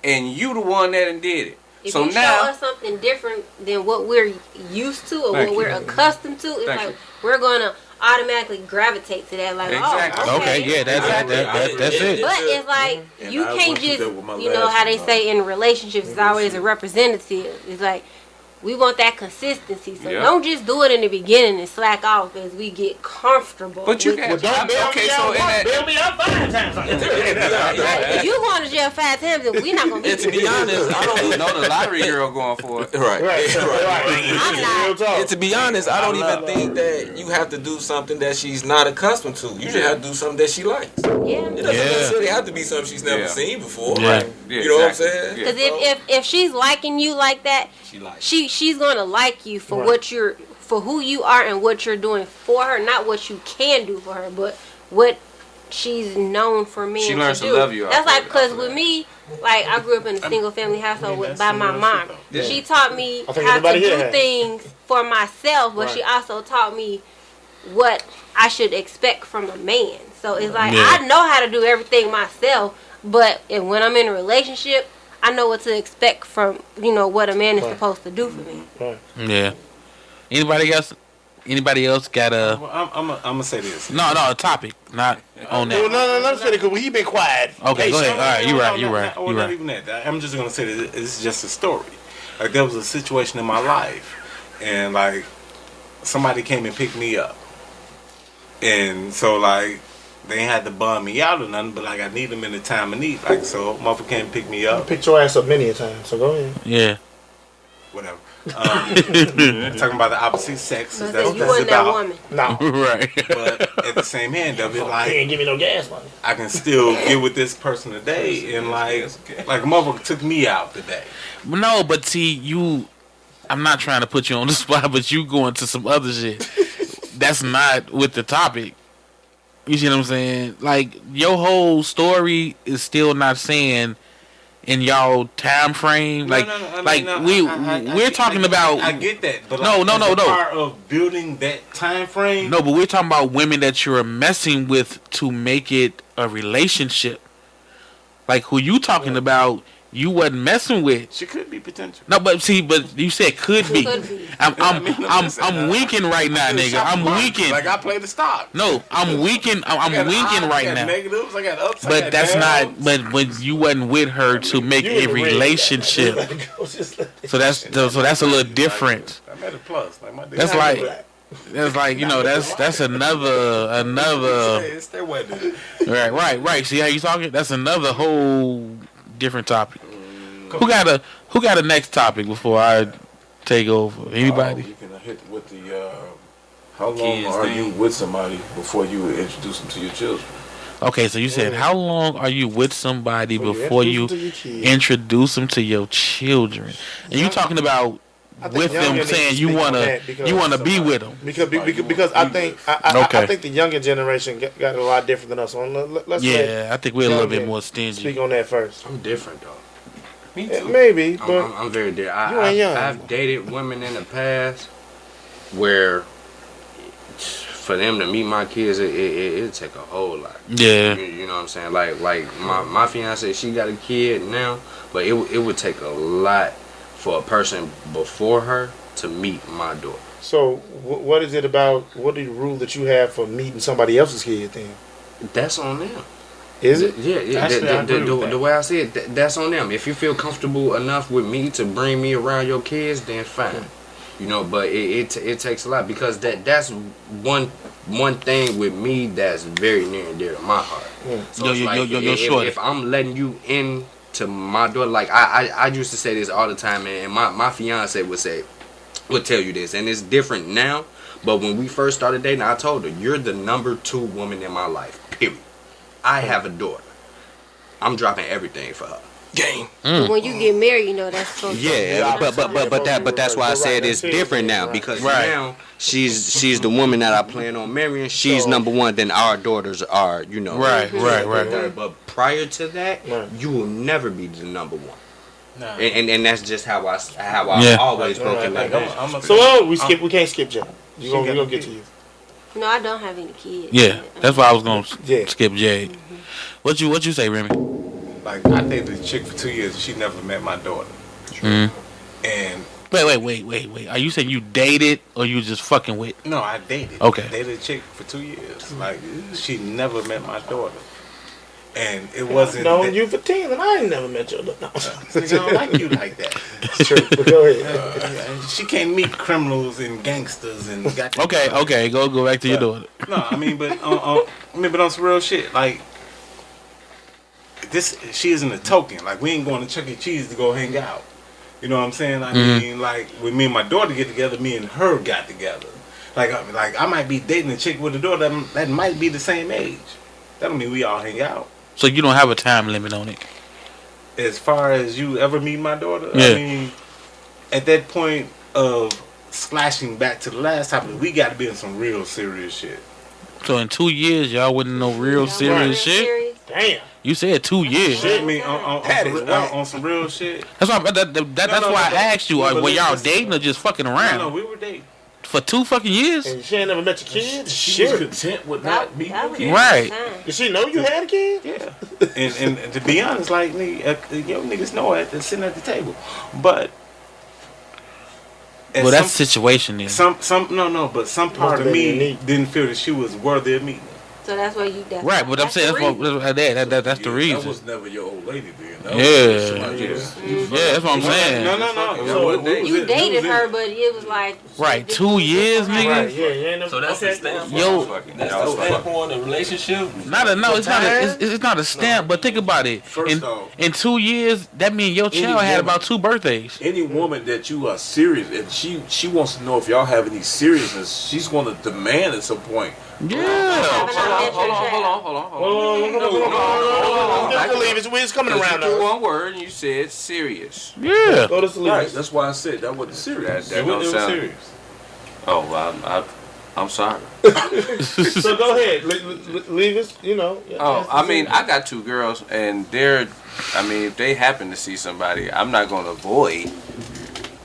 and you the one that done did it. If so you now, show us something different than what we're used to or what we're accustomed to, it's like we're going to automatically gravitate to that. Like, okay, yeah, that's it. But it's like you can't just, how they say in relationships, it's always a representative. It's like we want that consistency. So don't just do it in the beginning and slack off as we get comfortable. But you can. Don't bail me out. Bail me out 5 times. If you going to jail 5 times, then we're not going to be. And to be honest, I don't even know the lottery girl going for it. Right. I'm not. And to be honest, I don't even think that you have to do something that she's not accustomed to. You just have to do something that she likes. Yeah. It doesn't necessarily have to be something she's never seen before. Yeah. You know what I'm saying? Because if she's liking you like that, she's gonna like you for for who you are and what you're doing for her, not what you can do for her, but what she's known for men she learns to do. Love you. That's like, because with me, like, I grew up in a single family household by my mom. Yeah. She taught me how to do things for myself, but she also taught me what I should expect from a man. So it's like, I know how to do everything myself, but when I'm in a relationship, I know what to expect from, what a man is supposed to do for me. Yeah. Anybody else got a... I'm gonna say this. No, a topic, not on that. No, let him say it because he been quiet. Okay, go ahead. All right, you're right. Not even that. I'm just gonna say that it's just a story. Like, there was a situation in my life, and like somebody came and picked me up, and so like they ain't had to bum me out or nothing, but like I need them in the time of need. Like, so motherfucker came and pick me up. I picked your ass up many a time, so go ahead. Yeah. Whatever. Talking about the opposite sex. That's you wasn't that woman. No. Right. But at the same hand of it, like, he ain't give me no gas money. I can still get with this person today, and like a motherfucker took me out today. No, but see, I'm not trying to put you on the spot, but you going to some other shit. That's not with the topic. You see what I'm saying? Like, your whole story is still not saying in y'all time frame. Like, we're talking about. I get that, but no. Part of building that time frame. No, but we're talking about women that you're messing with to make it a relationship. Like, who you talking about? You wasn't messing with. She could be potential. No, but you said could be. I'm winking right now, nigga. I'm winking. Like, I play the stock. No, I'm winking. I'm winking right now. Negatives. I got ups. But that's not. But when you wasn't with her to make a relationship, so that's a little different. I made a plus. Like, my that's like. That's like, that's another. It's their wedding. Right. See how you talking? That's another whole different topic. Who got a next topic before I take over? Anybody? You can hit with the how long are you with somebody before you introduce them to your children? Okay, so you said how long are you with somebody before you introduce them to your children? And you talking about with them saying you wanna be with them because I think the younger generation got a lot different than us. So let's I think we're a little bit more stingy. Speak on that first. I'm different though. Me too. Maybe, but I'm very different. You ain't young. I've dated women in the past where for them to meet my kids, it take a whole lot. Yeah. You know what I'm saying? Like my fiance, she got a kid now, but it would take a lot for a person before her to meet my daughter. So what is it about? What is the rule that you have for meeting somebody else's kid then? That's on them. Is it? Yeah. The way I see it, that's on them. If you feel comfortable enough with me to bring me around your kids, then fine. But it takes a lot because that's one thing with me that's very near and dear to my heart. So if I'm letting you in to my daughter, like I used to say this all the time, and my fiance would tell you this, and it's different now. But when we first started dating, I told her, "You're the number 2 woman in my life. Period. I have a daughter. I'm dropping everything for her." Game. But when you get married, that's supposed but that's why I said it's different now because now she's the woman that I plan on marrying. She's number 1. Then our daughters are, Right. But prior to that, you will never be the number 1. No. And that's just how I always broke it like that. So we can't skip Jay. We gonna get to you. No, I don't have any kids. Yeah, that's why I was gonna skip Jay. What you say, Remy? Like, I dated a chick for 2 years and she never met my daughter. And wait. Are you saying you dated or you just fucking with? No, I dated. Okay. I dated a chick for 2 years. Like, she never met my daughter. And it wasn't. Known you for 10, and I ain't never met your daughter. No. I don't like you like that. It's true. But go ahead. She can't meet criminals and gangsters and. Okay. Go back to your daughter. No, I mean, but on some real shit, like this, she isn't a token. Like we ain't going to Chuck E. Cheese to go hang out. You know what I'm saying? I mean, like when me and my daughter get together, me and her got together. Like I might be dating a chick with a daughter that might be the same age. That don't mean we all hang out. So you don't have a time limit on it? As far as you ever meet my daughter, yeah. I mean, at that point of splashing back to the last topic, we got to be in some real serious shit. So in 2 years, y'all wouldn't know real serious shit? Damn. You said 2 years. I mean, on some real shit. That's why. That's why I asked you. Were y'all dating or just fucking around? No, we were dating. For 2 fucking years? And she ain't never met your kids? She was content with not meeting your kids. Right. Did she know you had a kid? Yeah. and to be honest, like, niggas know it sitting at the table. But... Well, that's the situation then. Some part of me didn't feel that she was worthy of meeting. So that's why you. Right, but I'm saying that's the reason. That was never your old lady then. That's what I'm saying. No. You dated her, but it was like. Right, 2 years, nigga. Right, yeah. So that's the stamp. Yo, that's the stamp on the relationship. It's not a stamp. But think about it. In 2 years, that means your child had about 2 birthdays. Any woman that you are serious and she wants to know if y'all have any seriousness, she's going to demand at some point. Yeah. Hold on. We're just coming around now. One word, and you said serious. Yeah. Go to sleep. Right. That's why I said that wasn't serious. That don't sound serious. Oh, well, I'm sorry. So go ahead, leave us. You know. I mean, I got 2 girls, and if they happen to see somebody, I'm not going to avoid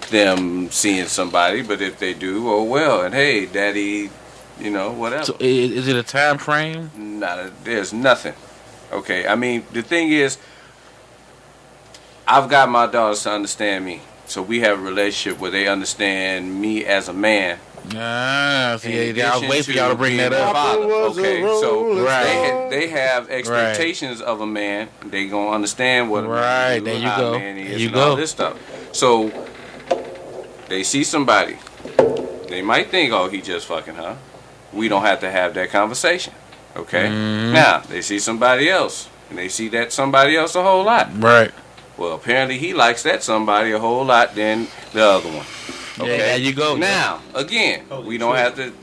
them seeing somebody. But if they do, oh well. And hey, daddy. Whatever. So is it a time frame? Nah, there's nothing. Okay, I mean, the thing is, I've got my daughters to understand me. So we have a relationship where they understand me as a man. I was waiting for y'all to bring that up. Okay, so they have expectations of a man. They gonna understand what a man is, how a man is, and all this stuff. So they see somebody. They might think, oh, he just fucking her. We don't have to have that conversation. Okay? Now, they see somebody else. And they see that somebody else a whole lot. Right. Well, apparently he likes that somebody a whole lot than the other one. Okay? Yeah, there you go. Now, again, we don't have to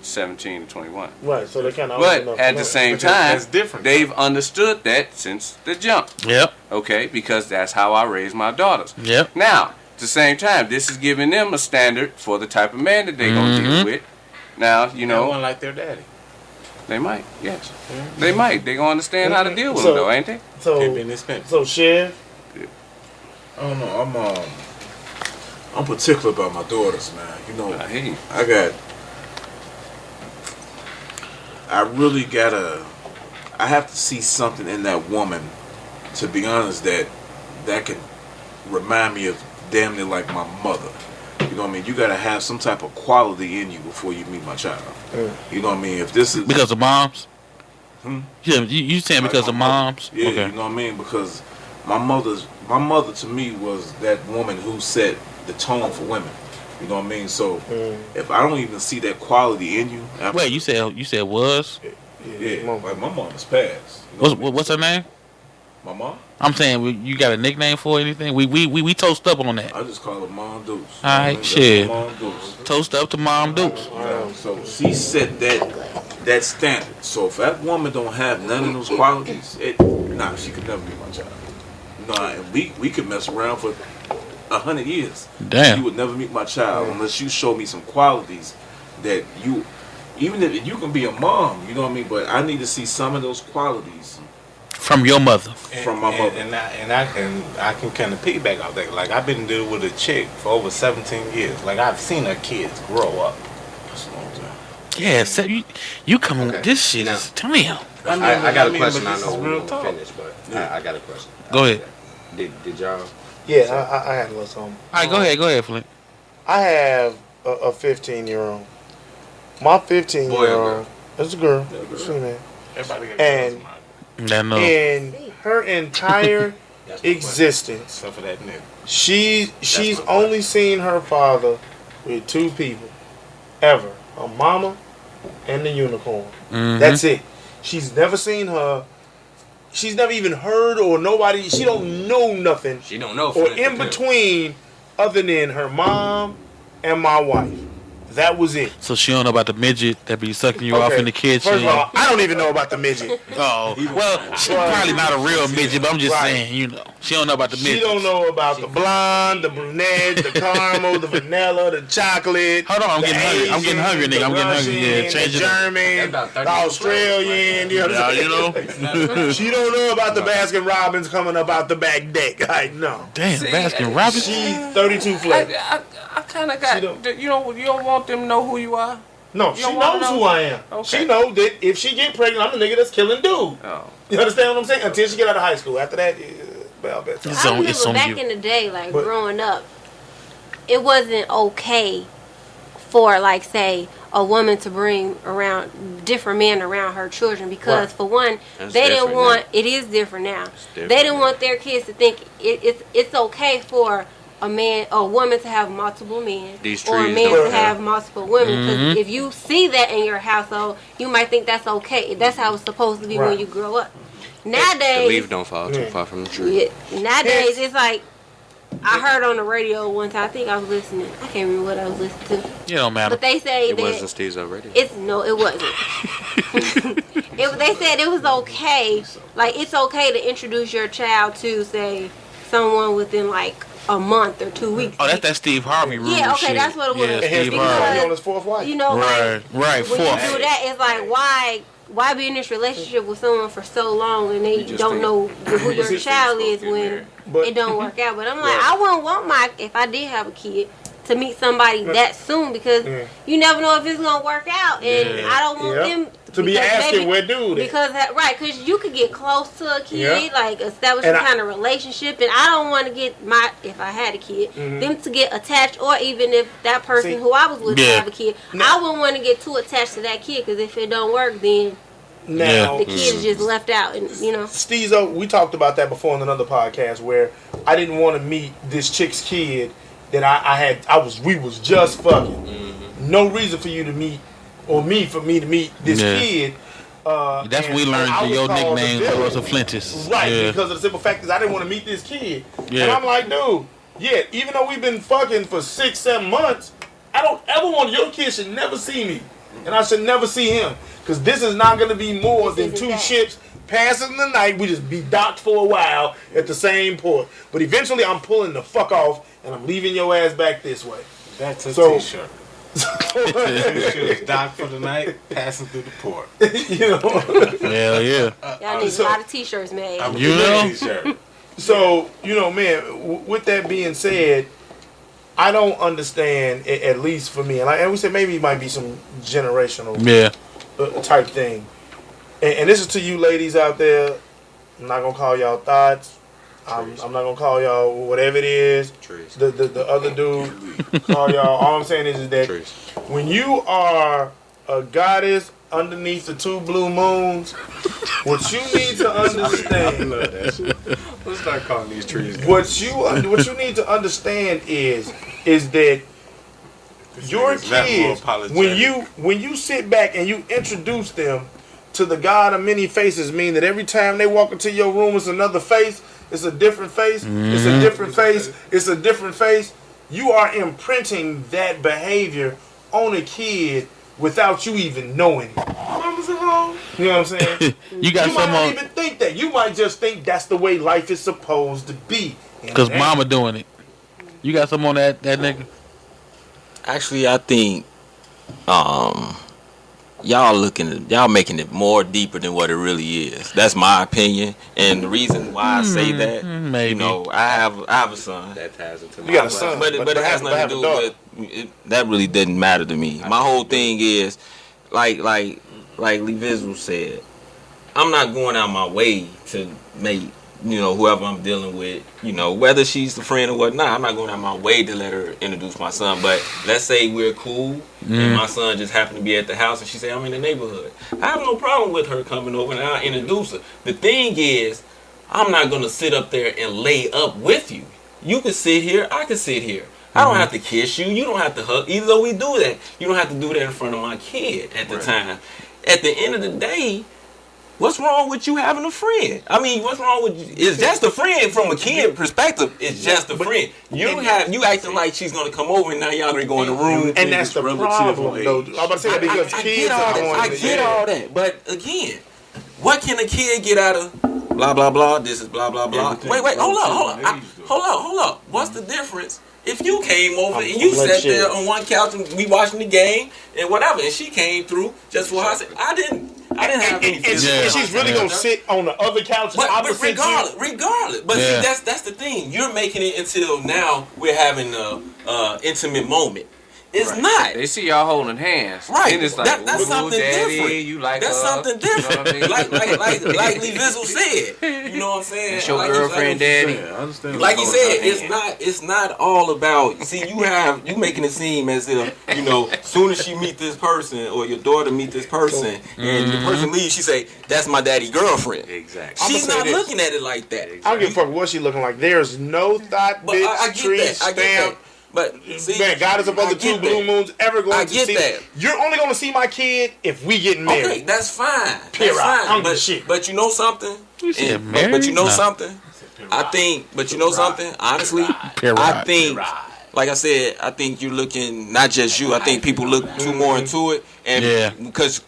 17 to 21. Right, so they kind of. But at the same time, they've understood that since the jump. Yep. Okay? Because that's how I raise my daughters. Yep. Now, at the same time, this is giving them a standard for the type of man that they're going to deal with. Now, They want like their daddy. They might, yes. They might. They're going to understand how to deal with them, though, ain't they? So Chev? I don't know. I'm particular about my daughters, man. I have to see something in that woman, to be honest, that can remind me of damn near like my mother. You know what I mean? You gotta have some type of quality in you before you meet my child. You know what I mean? If this is because of moms, yeah, you saying because of moms? Yeah, okay. You know what I mean? Because my mother to me was that woman who set the tone for women. You know what I mean? So if I don't even see that quality in you, wait, you said was? Yeah, like my mom is passed. You know what's her name? My mom? I'm saying, you got a nickname for anything? We toast up on that. I just call her Mom Deuce. All right, shit. Mom Deuce. Toast up to Mom Deuce. So she set that standard. So if that woman don't have none of those qualities, she could never be my child. And we could mess around for 100 years. Damn. You would never meet my child unless you show me some qualities that you, even if you can be a mom, you know what I mean. But I need to see some of those qualities. From your mother. From my mother. And I can kind of piggyback off that. Like, I've been dealing with a chick for over 17 years. Like, I've seen her kids grow up. That's a long time. Yeah, so you coming with this shit. Tell me how. I got a question. I know we won't finish, but I got a question. Go ahead. Did y'all? Yeah, I had a little something. All right, go ahead, Flint. I have a 15-year-old. My 15-year-old. That's a girl. Everybody got and in her entire existence. Except for that nigga. She's only seen her father with two people ever: her mama and the unicorn. That's it. She's never seen her. She's never even heard or nobody. She don't know nothing. She don't know. Or in between, other than her mom and my wife. That was it. So she don't know about the midget that be sucking you off in the kitchen. First of all, I don't even know about the midget. Oh, well, she's probably not a real midget, but I'm just saying, you know, she don't know about the midget. She don't know about the blonde, the brunette, the caramel, the vanilla, the chocolate. Hold on, I'm getting hungry. I'm getting hungry, nigga. I'm getting hungry. Yeah, change the it. German, the Australian. You know. She don't know about the Baskin Robbins coming up out the back deck. Like, no. Damn, Baskin Robbins. She's 32 flavors. I kind of got. You don't want them to know who you are. No, she knows who I am. Okay. She knows that if she get pregnant, I'm the nigga that's killing dude. Oh. You understand what I'm saying? Until she get out of high school. After that, well, I remember back in the day, like growing up, it wasn't okay for, like, say, a woman to bring around different men around her children because, for one, they didn't want. It is different now. They didn't want their kids to think it's okay for a man or a woman to have multiple men or a man to have multiple women, because if you see that in your household, you might think that's okay. That's how it's supposed to be when you grow up. Nowadays, the leaf don't fall too far from the tree. Nowadays, it's like I heard on the radio one time. I think I was listening. I can't remember what I was listening to. It don't matter. But they say it that wasn't Stezo Radio. It wasn't. They said it was okay. Like, it's okay to introduce your child to, say, someone within like a month or 2 weeks. Oh, that's that Steve Harvey rule. Yeah, okay, shit. that's what it was. Yeah, Steve Harvey on his fourth wife. You know, right, when fourth. you do that, it's like, why be in this relationship with someone for so long and they don't know who your child is when it don't work out? But I'm like, I wouldn't want if I did have a kid, to meet somebody that soon, because you never know if it's gonna work out, and I don't want them to be asking where dude is. Because because you could get close to a kid, like establish some kind of relationship, and I don't want to get if I had a kid, them to get attached, or even if that person who I was with have a kid, I wouldn't want to get too attached to that kid, because if it don't work, then the kid is just left out, and you know. Stezo, we talked about that before in another podcast where I didn't want to meet this chick's kid that we was just fucking. No reason for you to meet, or for me to meet this kid. That's when we learned your nickname was a Flintis. Right, because of the simple fact is I didn't want to meet this kid. And I'm like, dude, even though we've been fucking for 6-7 months, I don't ever want, your kid should never see me. And I should never see him. Because this is not going to be more than two ships passing the night. We just be docked for a while at the same port. But eventually I'm pulling the fuck off and I'm leaving your ass back this way. That's a t-shirt. T-shirt docked for the night, passing through the port. You know? Hell yeah. Y'all need a lot of t-shirts made. You know? So, you know, man, with that being said, I don't understand, at least for me, and we said maybe it might be some generational type thing. And this is to you ladies out there. I'm not going to call y'all thoughts. I'm not going to call y'all whatever it is. The other dude call y'all. All I'm saying is that when you are a goddess underneath the 2 blue moons, what you need to understand. Let's start calling these trees. What you need to understand is that your kids, when you sit back and you introduce them to the God of many faces, mean that every time they walk into your room, it's another face. It's a different face. It's a different face. It's a different face. You are imprinting that behavior on a kid without you even knowing it. You know what I'm saying? You might not even think that. You might just think that's the way life is supposed to be. Because mama doing it. You got something on that nigga? Actually, I think y'all making it more deeper than what it really is. That's my opinion, and the reason why I say that, maybe. You know, I have a son. That ties into you got a son, but it has nothing to do with it. That really didn't matter to me. My whole thing is like LeeVizzle said, I'm not going out my way to make whoever I'm dealing with, whether she's the friend or whatnot, I'm not going out my way to let her introduce my son. But let's say we're cool and my son just happened to be at the house and she say, I'm in the neighborhood. I have no problem with her coming over and I'll introduce her. The thing is, I'm not going to sit up there and lay up with you. You can sit here, I can sit here. I don't have to kiss you. You don't have to hug. Even though we do that, you don't have to do that in front of my kid at the time. At the end of the day, what's wrong with you having a friend? I mean, what's wrong with you? It's just a friend from a kid perspective. It's just a friend. You acting like she's gonna come over and now y'all are going to the room. And that's the problem, though. I'm about to say that because kids are going. I get all that, but again, what can a kid get out of blah blah blah? This is blah blah blah. Wait, hold up. What's the difference? If you came over and you sat there on one couch and we watching the game and whatever, and she came through just for her, I didn't have any. And she's really gonna sit on the other couch. But regardless. But see, that's the thing. You're making it until now we're having a intimate moment. It's not. They see y'all holding hands. Right. Then it's like, that's something daddy, different. You like that's something different. You know what I mean? like LeeVizzle said. You know what I'm saying? It's your girlfriend, daddy. I understand. Like he said, it's not all about. See, you making it seem as if soon as she meet this person or your daughter meet this person and the person leaves, she say, "That's my daddy girlfriend." Exactly. She's not looking at it like that. I don't give a fuck what she looking like. There's no thought, bitch, I tree, get stamp. But see, man, God is above the two blue moons ever going to see that. You're only going to see my kid if we get married. Okay, that's fine. Period. That's fine. But but you know something? But you know something? I think, but you know something? Honestly, I think, like I said, I think you're looking, not just you, I think people look too more into it. And because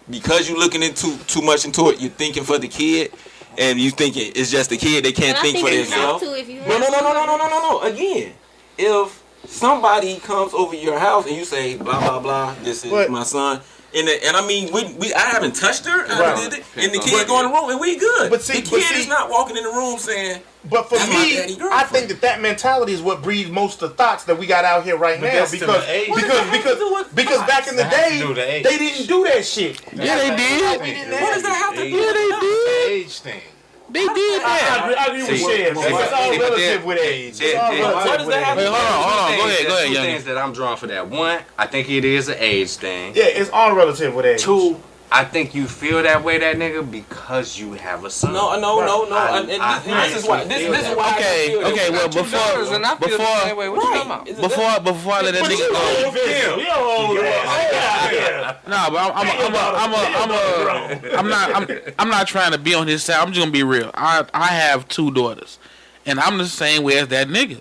you're looking into too much into it, you're thinking for the kid. And you thinking it's just the kid, they can't think for themselves. No. Again, if somebody comes over your house and you say blah blah blah, this is my son, and I mean I haven't touched her, I did it, and the kid go in the room and we good. But see, the kid is not walking in the room saying. But for me, I think that mentality is what breeds most of the thoughts that we got out here right now. Because back in the day, they didn't do that shit. Yeah, they did. What does that have to do? Yeah, they did. Age thing. They did that. I agree with Chev. It's all relative with age. What does that have to do? Hold on. Go ahead, Two things that I'm drawing for that. One, I think it is an age thing. Yeah, it's all relative with age. Two, I think you feel that way, that nigga, because you have a son. No. This is why. This is why. Okay. Well, before I let that nigga go. No, but I'm not trying to be on his side. I'm just gonna be real. I have 2 daughters, and I'm the same way as that nigga.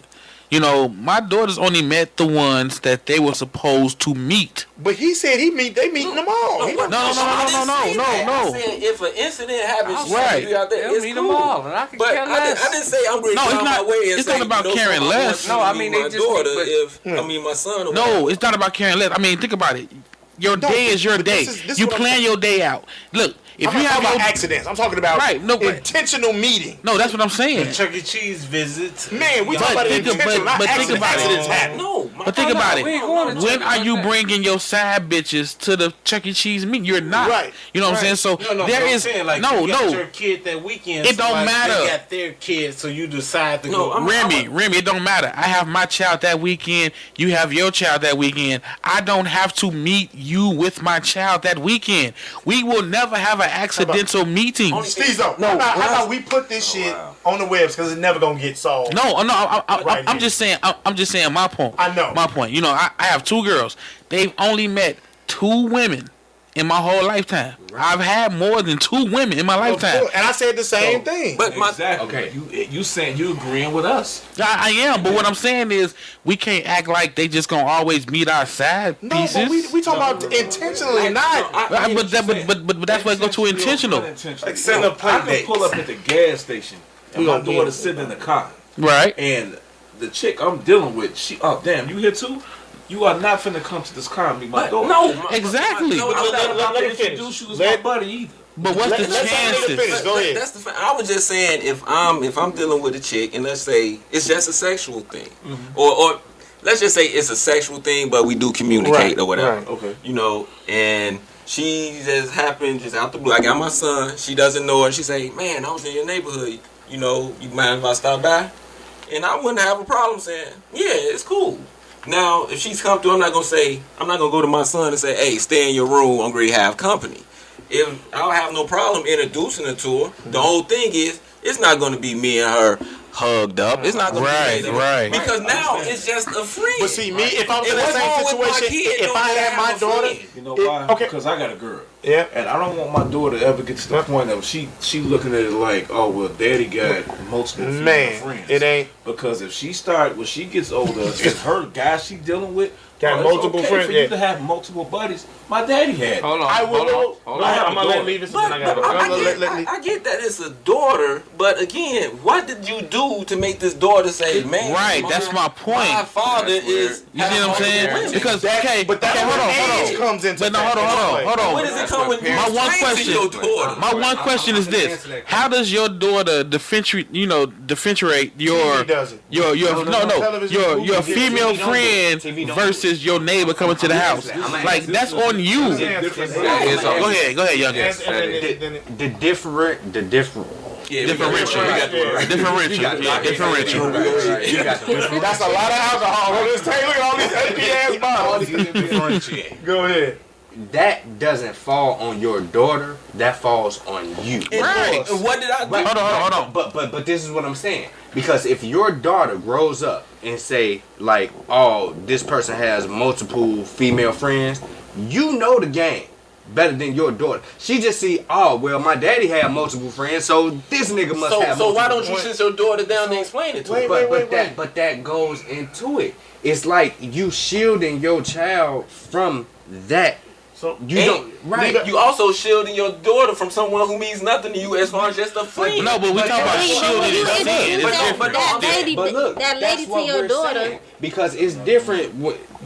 My daughters only met the ones that they were supposed to meet. But he said they meeting them all. No. I said if an incident happens, right? It's meet cool. them all, and I can care less. I didn't say I'm going to go my way. It's not about caring less. No, I mean my son. No, it's not about caring less. I mean, think about it. Your day is your day. You plan your day out. Look, if you have accidents, I'm talking about intentional meeting. No, that's what I'm saying. Chuck E. Cheese visits. Man, we talking about intentional, not accidents happen. No, but think about it. When are you bringing your side bitches to the Chuck E. Cheese meeting? You're not. Right. You know what I'm saying? So there is no. Your kid that weekend. It don't matter. They got their kids, so you decide to go. Remy, it don't matter. I have my child that weekend. You have your child that weekend. I don't have to meet you with my child that weekend. We will never have an accidental meeting. Stezo, how about we put this shit on the webs because it's never gonna get solved. I'm just saying. I'm just saying my point. I know my point. I have 2 girls. They've only met 2 women in my whole lifetime. Right. I've had more than 2 women in my lifetime. And I said the same thing. But okay, you saying you agreeing with us? I am, but what I'm saying is we can't act like they just gonna always meet our side pieces. No, but we talking about intentionally, not. But that's why it goes to intentional. Like send a play. I can pull up at the gas station and my daughter's sitting in the car. Right. And the chick I'm dealing with, you here too? You are not finna come to this car and meet my daughter. No, exactly. I'm not about to introduce you as my buddy either. But what's the chances? Go ahead. That's I was just saying if I'm dealing with a chick and let's say it's just a sexual thing, or let's just say it's a sexual thing, but we do communicate or whatever. Right. Okay. And she just happened just out the blue. I got my son. She doesn't know her. She say, "Man, I was in your neighborhood. You know, you mind if I stop by? And I wouldn't have a problem saying, yeah, it's cool. Now, if she's come through, I'm not gonna go to my son and say, hey, stay in your room, I'm going to have company. I'll have no problem introducing her to her. The whole thing is, it's not going to be me and her hugged up. It's not going to be right. Because now it's just a friend. But see, me, if I'm in the same situation, if I had my daughter, you know why? Okay. Because I got a girl. Yeah. And I don't want my daughter to ever get to the point of she looking at it like, oh well, daddy got multiple female friends. It ain't. Because if she when she gets older, if her guy she dealing with got multiple friends, for you to have multiple buddies. My daddy had. Hold on. I'm gonna let LeeVizzle. I get that it's a daughter, but again, what did you do to make this daughter say, man? Right, that's my point. My father is. You see what I'm saying? Because but age comes into. But no, hold on. Where does it come when you My one question is this: how does your daughter differentiate your female friend versus your neighbor coming to the house? Like that's on you. Go ahead, Younggin. The differential. Differential. That's a lot of alcohol on this table. Look at all these AP ass bottles. Go ahead. That doesn't fall on your daughter. That falls on you. Right. What did I do? Hold on. But this is what I'm saying. Because if your daughter grows up and say like, oh, this person has multiple female friends, you know the game better than your daughter. She just see, oh, well, my daddy had multiple friends, so this nigga must have multiple. So why don't you sit your daughter down and explain it to her? But that goes into it. It's like you shielding your child from that. So you also shielding your daughter from someone who means nothing to you as far as just a friend. No, but we talking about shielding and sin. It's different. That lady to your daughter. Saying. Because it's different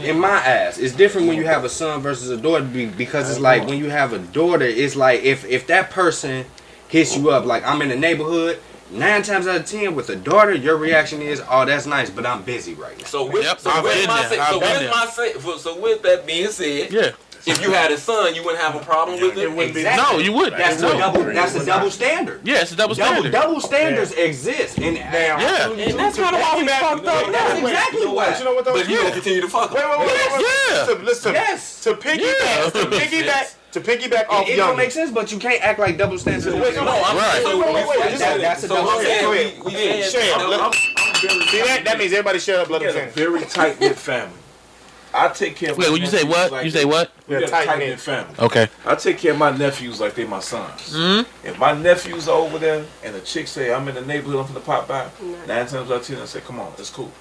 in my eyes. It's different when you have a son versus a daughter. Because it's like when you have a daughter, it's like if that person hits you up, like I'm in the neighborhood. 9 times out of 10 with a daughter, your reaction is, "Oh, that's nice, but I'm busy right now." So with that being said, yeah. If you had a son, you wouldn't have a problem with it? Exactly. No, you wouldn't. That's a double standard. Yeah, it's a double standard. Double standards exist. And and that's kind of why we fucked up. That's exactly why. You know what though? But you gonna continue to fuck up. Wait. Listen. Yes. To piggyback off it don't make sense, but you can't act like double standards. Wait. That's a double standard. See that? That means everybody shut up. Let them finish. Very tight knit family. I take care of Wait, when you say what? Like you say what? We got a tight knit family. Okay. I take care of my nephews like they my sons. Mm-hmm. If my nephews are over there and the chick say I'm in the neighborhood, I'm finna pop by, 9 times out of 10 I say, come on, it's cool.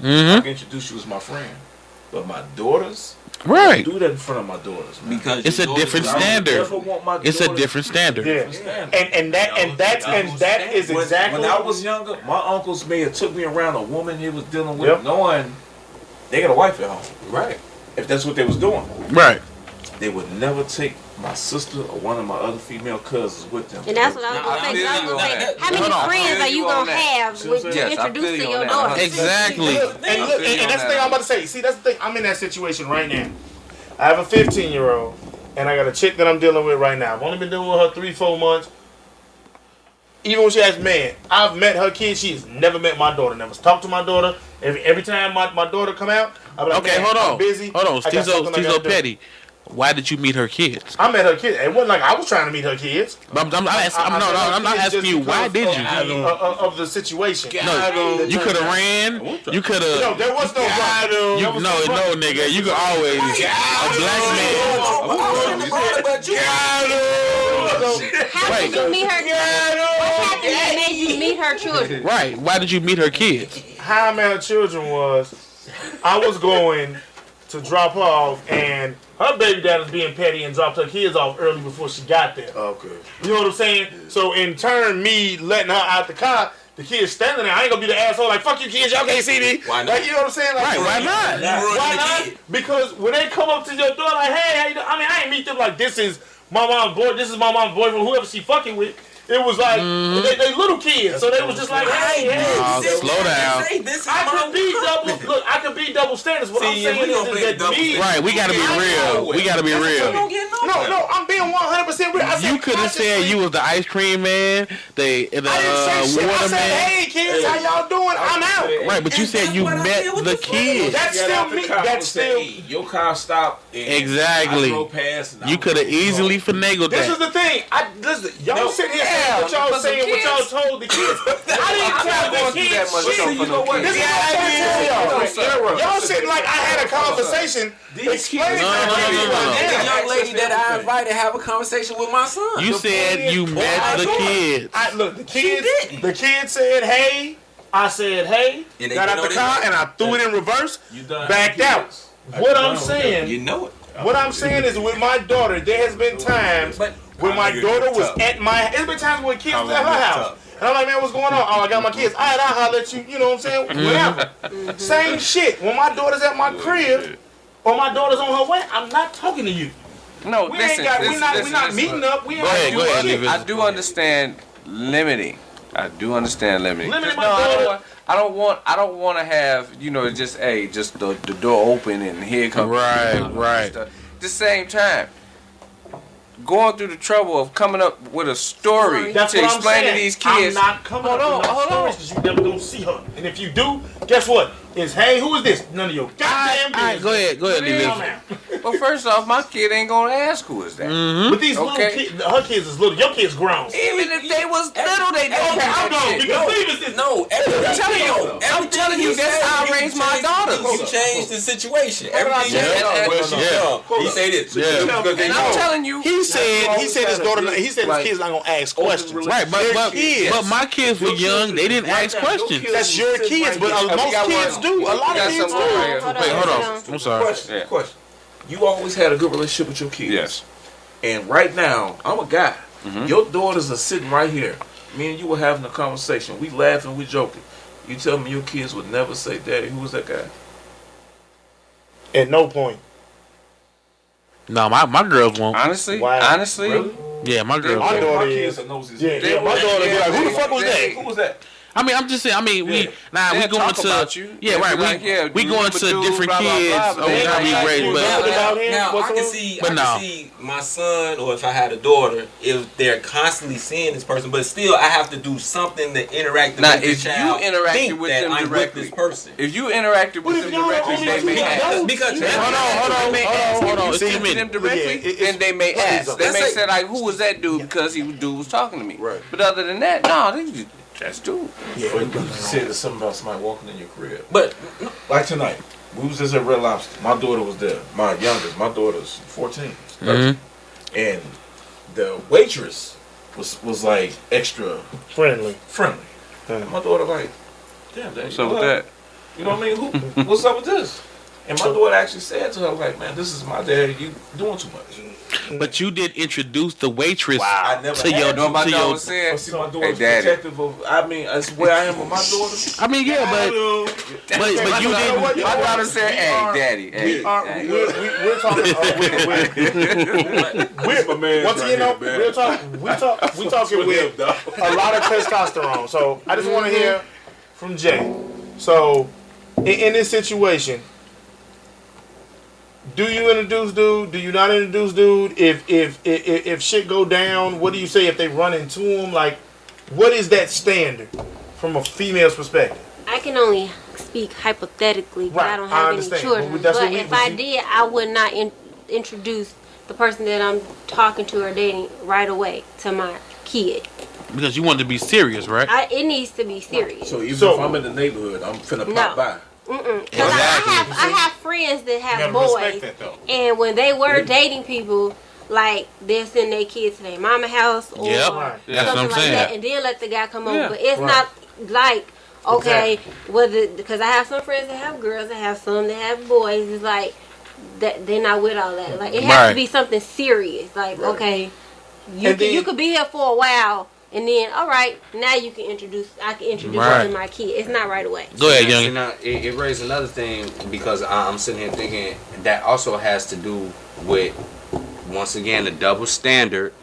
I can introduce you as my friend. But my daughters, I don't do that in front of my daughters, man. Because it's a different standard. It's a different standard. Yeah. And that is exactly when I was younger, my uncles may have took me around a woman he was dealing with, knowing they got a wife at home. Right. If that's what they was doing. Right. They would never take my sister or one of my other female cousins with them. And that's what I was going to say. How many friends are you going to have when you introduce to your daughter? Exactly. And look, and that's the thing I'm about to say. See, that's the thing. I'm in that situation right now. I have a 15-year-old, and I got a chick that I'm dealing with right now. I've only been dealing with her 3-4 months. Even when she has man, I've met her kids. She's never met my daughter. Never talked to my daughter. Every time my daughter come out, I'm like, okay, hold on. I'm busy. Hold on, Stezo Petty. Why did you meet her kids? I met her kids. It wasn't like I was trying to meet her kids. I'm not asking you. Why did you? Of the situation. No, you could have ran. You could have. No, there was no run. No, nigga. You could always a black man. How did you meet her? What happened that made you meet her children? Right. Why did you meet her kids? How I met her children was, I was going to drop her off, and her baby dad was being petty and dropped her kids off early before she got there. Okay. You know what I'm saying? So in turn, me letting her out the car, the kids standing there, I ain't gonna be the asshole like, fuck you kids, y'all can't see me. Why not? Like, you know what I'm saying? Like, right, why not? Why not? Because when they come up to your door like, hey, how you doing? I mean, I ain't meet them like this is my mom's boy, this is my mom's boyfriend, whoever she fucking with. It was like they little kids, so they was just like, hey, slow down. I could be double standards. What I'm saying is that me, right? We gotta be real. We gotta be real. No, I'm being 100% real. You could have said you was the ice cream man. I didn't say shit. I said, hey kids, how y'all doing? I'm out. Right, but you said you met the kids. That's still me. That's still your car stopped. Exactly. You could have easily finagled that. This is the thing. Listen, y'all sitting here saying what y'all saying, what y'all told the kids. I didn't tell the kids shit. You know what? This is what I'm saying. Y'all sitting like I had a conversation explaining the young lady that I invited have a conversation with my son. You said you met the kids. Look, the kids said, hey. I said, hey. Got out the car and I threw it in reverse. Backed out. What I'm saying. You know it. What I'm saying is with my daughter, there has been times when my daughter was at my... There's been times when kids was at her house. And I'm like, man, what's going on? Oh, I got my kids. All right, I'll holler at you. You know what I'm saying? Whatever. Same shit. When my daughter's at my crib or my daughter's on her way, I'm not talking to you. No, We're not meeting up. We go ahead, I do understand limiting. Limiting my daughter. I don't want to have, just the door open and here comes. Right. At the same time, going through the trouble of coming up with a story to explain to these kids. I'm not coming up with no stories because you never gonna see her. And if you do, guess what? It's, hey, who is this? None of your goddamn business. Go ahead, LeeVizzle. Well, first off, my kid ain't gonna ask who is that. But these little kids, her kids is little. Your kids grown. Even if they was little, they know. Okay, I know because I'm telling you, that's how I raised my daughters. You changed the situation. Everything he say this. And I'm telling you, he said his daughter. He said his kids not gonna ask questions. Right, but my kids were young. They didn't ask questions. That's your kids, but most kids do. A lot of kids do. Wait, hold on. I'm sorry. Question. You always had a good relationship with your kids. Yes. And right now, I'm a guy. Your daughters are sitting right here. Me and you were having a conversation. We laughing, we joking. You tell me your kids would never say, Daddy, who was that guy? At no point. No, my girls won't. Honestly, Really? Yeah, my girls My won't. daughter kids is. are noses. Yeah, my daughter be like, who the fuck was that? Who was that? I mean, I'm just saying. I mean, we going to Yeah, right. We going to different kids on how we raised, now I can see my son, or if I had a daughter, if they're constantly seeing this person, but still I have to do something to interact with the child. If you interacted with them directly, this person. if you interacted with them directly, they may ask. Because hold on. If you see them directly, then they may ask. They may say like, "Who was that dude?" Because dude was talking to me. Right. But other than that, no, that's dude. Yeah, you said there's something about somebody walking in your crib. But like tonight, we was just at Red Lobster. My daughter was there. My youngest, my daughter's 14, 13. And the waitress was like extra Friendly. And my daughter like, damn, Daddy, What's up with that? You know what I mean? What's up with this? And my daughter actually said to her, like, man, this is my daddy. You doing too much. But you did introduce the waitress I never to your. My daughter Oh, said, see, my daughter's "Hey, Daddy." protective of. I mean, that's where I am with my daughter. I mean, yeah, but you didn't. My daughter said, "Hey, Daddy." Hey, We're talking. Real talk. We talking with a lot of testosterone. So I just want to hear from Jay. So in this situation, do you introduce dude? Do you not introduce dude? If shit go down, what do you say if they run into him? Like, what is that standard from a female's perspective? I can only speak hypothetically because I don't have any children. But if I did, I would not introduce the person that I'm talking to or dating right away to my kid. Because you want to be serious, right? It needs to be serious. So even if I'm in the neighborhood, I'm finna pop by. Because I have friends that have boys, and when they were dating people, like they'll send their kids to their mama house or something like that, and then let the guy come over. But it's not like because I have some friends that have girls, I have some that have boys. It's like that they're not with all that. Like it has to be something serious. Like you could be here for a while. And then, all right, now I can introduce you to my kid. It's not right away. Go ahead, Younggin. It raised another thing because I'm sitting here thinking that also has to do with, once again, the double standard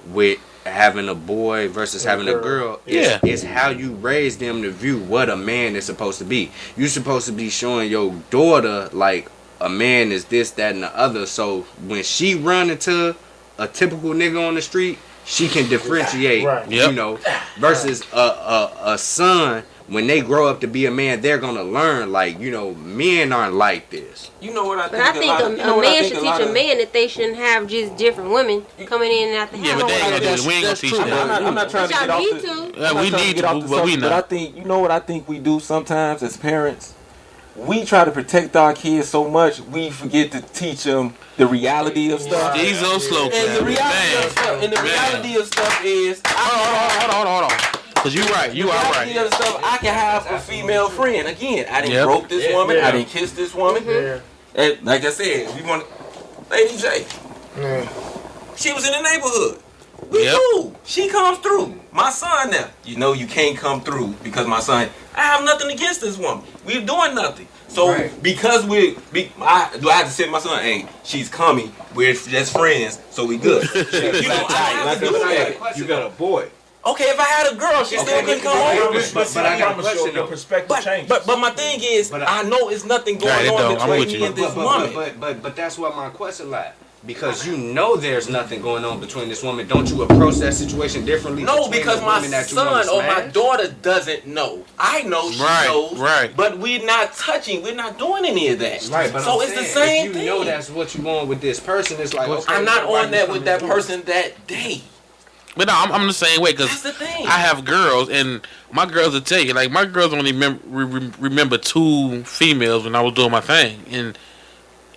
with having a boy versus having a girl. It's how you raise them to view what a man is supposed to be. You're supposed to be showing your daughter like a man is this, that, and the other. So when she run into a typical nigga on the street, she can differentiate, you know, versus a son. When they grow up to be a man, they're gonna learn, like, you know, men aren't like this. You know what I think? But I think a man should teach a man that they shouldn't have just different women coming in and out the house. Yeah, but they ain't gonna do it. We ain't gonna teach that. I'm not trying to get off we need to, but we not. But I think, you know what I think we do sometimes as parents? We try to protect our kids so much, we forget to teach them the reality of stuff. These old slow clap. And the reality of stuff is... Hold on. Because you right. You are right. The other stuff, I can have a female friend. Again, I didn't rope this woman. I didn't kiss this woman. And like I said, we want LadyJ. She was in the neighborhood. We cool. She comes through. My son now. You know you can't come through because my son... I have nothing against this woman. We're doing nothing. So because do I have to say to my son, hey, she's coming. We're just friends, so we good. You know, I have to do that. You got a boy. Okay, if I had a girl, she still couldn't come home. But I got a question though. Perspective changes. But my thing is, I know it's nothing going on between me and this woman. But that's what my question lies. Because you know there's nothing going on between this woman. Don't you approach that situation differently? No, because my son or my daughter doesn't know. I know she knows. Right. But we're not touching. We're not doing any of that. Right. But so it's the same if thing. you know that's what you want with this person. It's like, okay, I'm not on that with that person that day. But no, I'm the same way because I have girls, and my girls will tell you, like, my girls only remember 2 females when I was doing my thing, and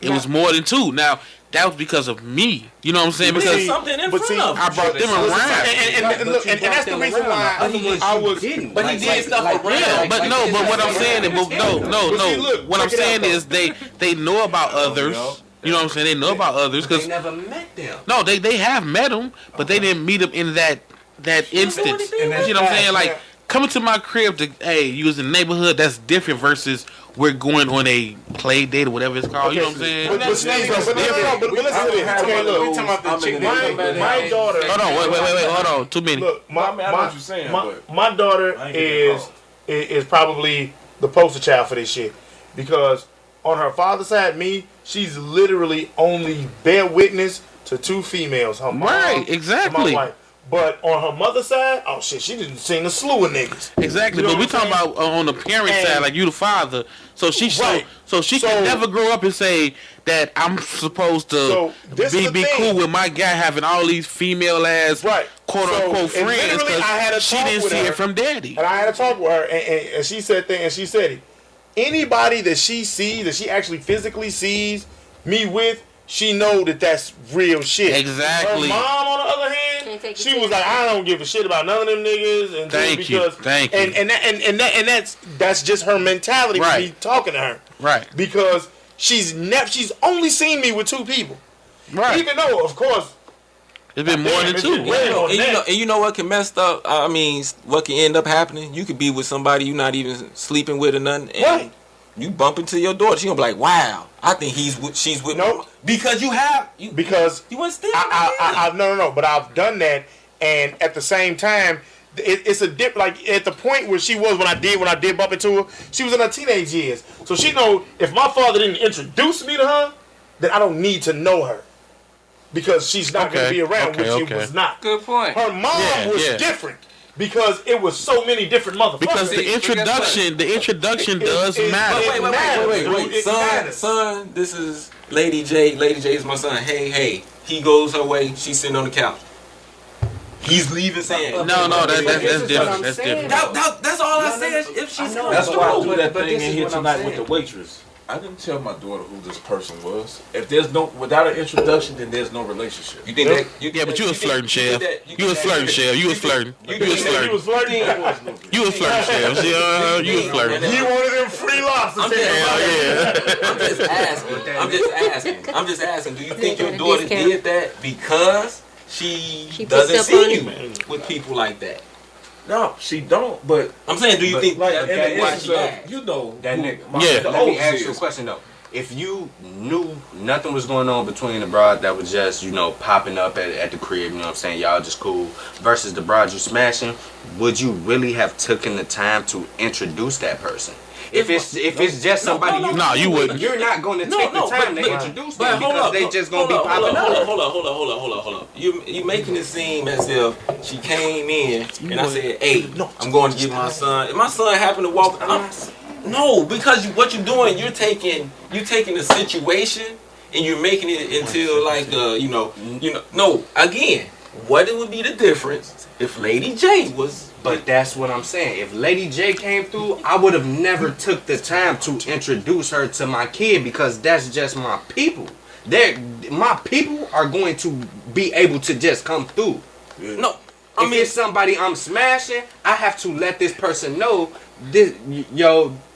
it was more than 2. Now, that was because of me. You know what I'm saying? Because something in front of I brought them around. And that's the reason why I was. But he did stuff around. Yeah, but no, but what I'm saying is, no. What I'm saying is they know about others. You know what I'm saying? They know about others because they never met them. No, they have met them, but they didn't meet them in that instance. You know what I'm saying? Like coming to my crib to you was in the neighborhood. That's different versus we're going on a play date or whatever it's called. You know what I'm saying? But listen to this. Okay, look. We talking about the chick. My daughter. Hold on, wait. Hold on. Too many. Look, my daughter is probably the poster child for this shit because on her father's side, she's literally only bear witness to 2 females. Her mom, right, exactly. My wife. But on her mother's side, oh shit, she didn't seen a slew of niggas. Exactly, you know but we talking about on the parent side, like you the father. So she can never grow up and say that I'm supposed to be cool with my guy having all these female ass quote unquote friends because she didn't see it from daddy. And I had a talk with her, and she said that, and she said it. Anybody that she sees, that she actually physically sees me with, she know that that's real shit. Exactly. Her mom, on the other hand, she was like, I don't give a shit about none of them niggas. And Thank you. And that's just her mentality with me talking to her. Right. Because she's only seen me with 2 people. Right. Even though, of course, it's been more than 2. And you know what can mess up? I mean, what can end up happening? You could be with somebody you're not even sleeping with or nothing. And you bump into your daughter. She gonna be like, wow, I think she's with me. Because you went still. No. But I've done that. And at the same time, it's a dip. Like at the point where she was when I did bump into her, she was in her teenage years. So she know if my father didn't introduce me to her, then I don't need to know her. Because she's not going to be around, which she was not. Good point. Her mom was different because it was so many different motherfuckers. Because the introduction does matter. Wait. Son, this is LadyJ. LadyJ is my son. Hey. He goes her way. She's sitting on the couch. He's leaving saying, No, that's different. That's different. That's all I said. If she's coming, that's why I do that thing in here tonight with the waitress. I didn't tell my daughter who this person was. If there's without an introduction, then there's no relationship. You think that? But you was flirting, Chev. You was flirting, Chev. You was flirting. You was flirting. You was flirting, Chev. You was flirting. You wanted them free lobsters. I'm just asking. Do you think your daughter did that because she doesn't see you with people like that? No, she don't. But I'm saying, do you think like that's why she you know that nigga? Yeah. Let me ask you a question though. if you knew nothing was going on between the broad that was just, you know, popping up at the crib, you know what I'm saying, y'all just cool, versus the broad you smashing, would you really have taken the time to introduce that person? If it's just somebody you wouldn't. You're not going to take the time to introduce them because they just going to be popping up. Hold up. You making it seem as if she came in and I said, hey, I'm going to get my son. If my son happened to walk, no, because what you're doing, you're taking a situation and you're making it into like no. Again, what it would be the difference if LadyJ was? But that's what I'm saying. If LadyJ came through, I would have never took the time to introduce her to my kid because that's just my people. My people are going to be able to just come through. Yeah. No, if it's somebody I'm smashing, I have to let this person know this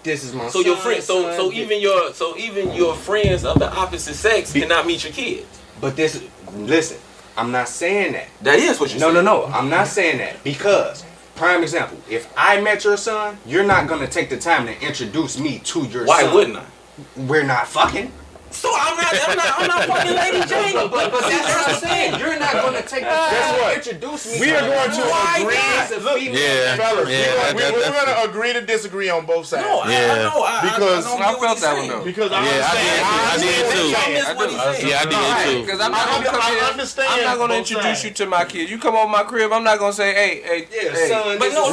is my son. So your friend, so even your friends of the opposite sex cannot meet your kids. But listen, I'm not saying that. That is what you're saying. No, I'm not saying that because. Prime example, if I met your son, you're not going to take the time to introduce me to your son. Why wouldn't I? We're not fucking. So I'm not fucking LadyJ. But that's what I'm saying. You're not going to take the time to introduce me. We are going to agree. Fellas, we're going to agree to disagree on both sides. No, because I felt that one though. Because I did too. I did too. Because I'm not going to introduce you to my kid. You come over my crib, I'm not going to say, hey, son. But no.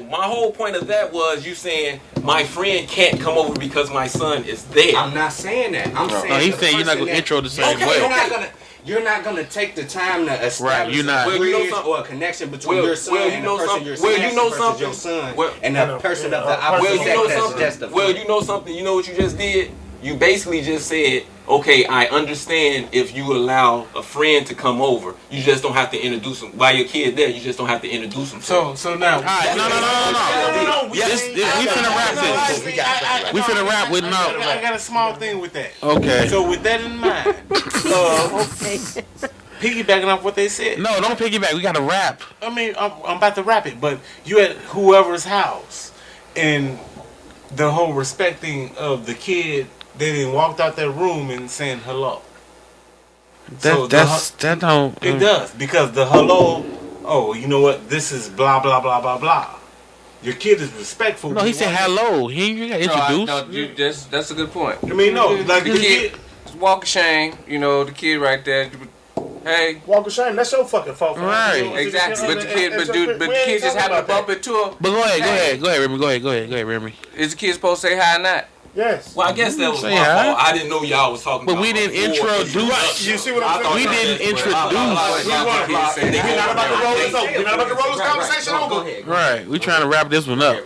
My whole point of that was you saying my friend can't come over because my son is there. I'm not saying that. I'm saying he's saying you're not going to intro the same way. You're not going to take the time to establish a bridge or a connection between your son and the person you're smashing versus your son and the person of the opposite sex that's just a Well, you know something? You know what you just did? You basically just said, okay, I understand if you allow a friend to come over. You just don't have to introduce him. While your kid there, you just don't have to introduce him. So now. All right, no. We finna wrap this. We finna wrap with no. I got a small thing with that. Okay. So with that in mind, piggybacking off what they said. No, don't piggyback. We gotta wrap. I mean, I'm about to wrap it, but you at whoever's house, and the whole respecting of the kid. They didn't walked out that room and saying hello. That don't. It does because the hello. Oh, you know what? This is blah blah blah blah blah. Your kid is respectful. No, he said hello. He got introduced. That's a good point. I mean, no, like the kid. Walk of shame. You know, the kid right there. Hey, walk of shame. That's your fucking fault. Right. Exactly. But the kid just happened to bump into him. But go ahead, Remy. Go ahead, Remy. Is the kid supposed to say hi or not? Yes. Well, I guess that was my fault. I didn't know y'all was talking about. But we didn't introduce. You see what I'm saying? We didn't introduce. We're not about to roll this over. We're not about to roll this conversation over. Right. We trying to wrap this one up.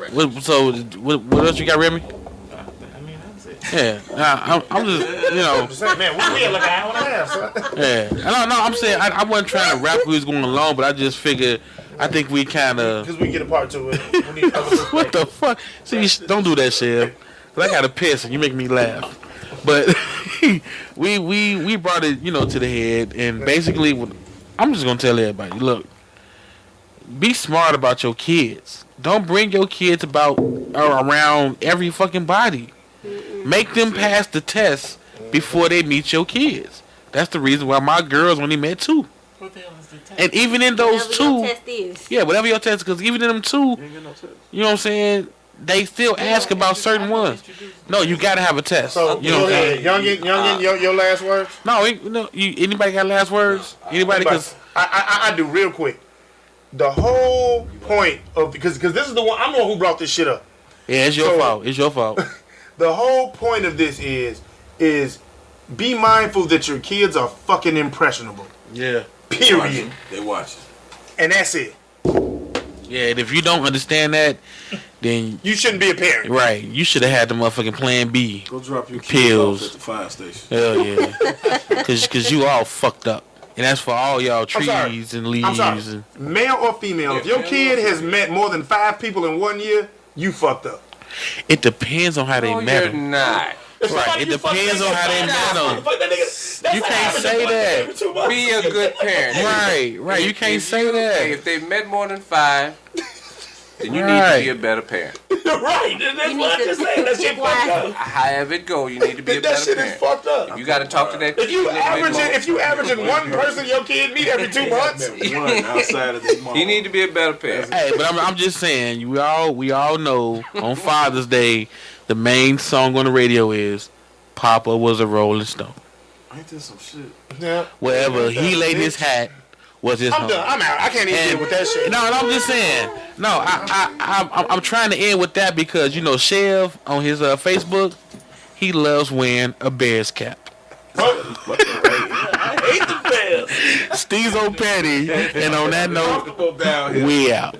So, what else you got, Remy? Yeah, I'm just, man, we had like an hour and a half, son. Yeah, no, I'm saying I wasn't trying to rap. We was going along, but I just figured. I think we kind of because we get a part to it. What the fuck? See, don't do that, Chev. Cause I gotta piss and you make me laugh. But we brought it, to the head, and basically, I'm just gonna tell everybody: look, be smart about your kids. Don't bring your kids around every fucking body. Make them pass the test before they meet your kids. That's the reason why my girls only met 2. And even in those whatever 2, yeah, whatever your test, because even in them 2, you know what I'm saying, they still ask about certain ones. No, you gotta have a test. So you know what I'm saying? Youngin, your last words? No, anybody got last words? Anybody? Because I do real quick. The whole point of because this is the one I'm the one who brought this shit up. Yeah, it's your fault. It's your fault. The whole point of this is be mindful that your kids are fucking impressionable. Yeah. Period. They watching. And that's it. Yeah, and if you don't understand that, then you shouldn't be a parent. Right. You should have had the motherfucking plan B. Go drop your pills at the fire station. Hell yeah. Cause you all fucked up. And that's for all y'all trees and leaves. And male or female, if your kid has met more than 5 people in 1 year, you fucked up. It depends on how they met you're them. Not. Right. It depends on how they met them. You can't say that. Be a good parent. Right. You can't say that. Hey, if they met more than 5, then you need to be a better parent. Right. That's what I just said. That shit fucked up. However it go, you need to be a better parent. That shit is fucked up. You got to talk to that. If you averaging one person your kid meet every 2 months, one outside of this mom. You need to be a better parent. Hey, but I'm just saying, we all know on Father's Day, the main song on the radio is "Papa was a Rolling Stone." Ain't this some shit? Yeah. Wherever he laid his hat was his home. I'm done. I'm out. I can't even deal with that shit. No, I'm just saying. No, I'm trying to end with that because Chev on his Facebook, he loves wearing a Bears cap. I hate the Bears. Stezo Petty, and on that note, we out.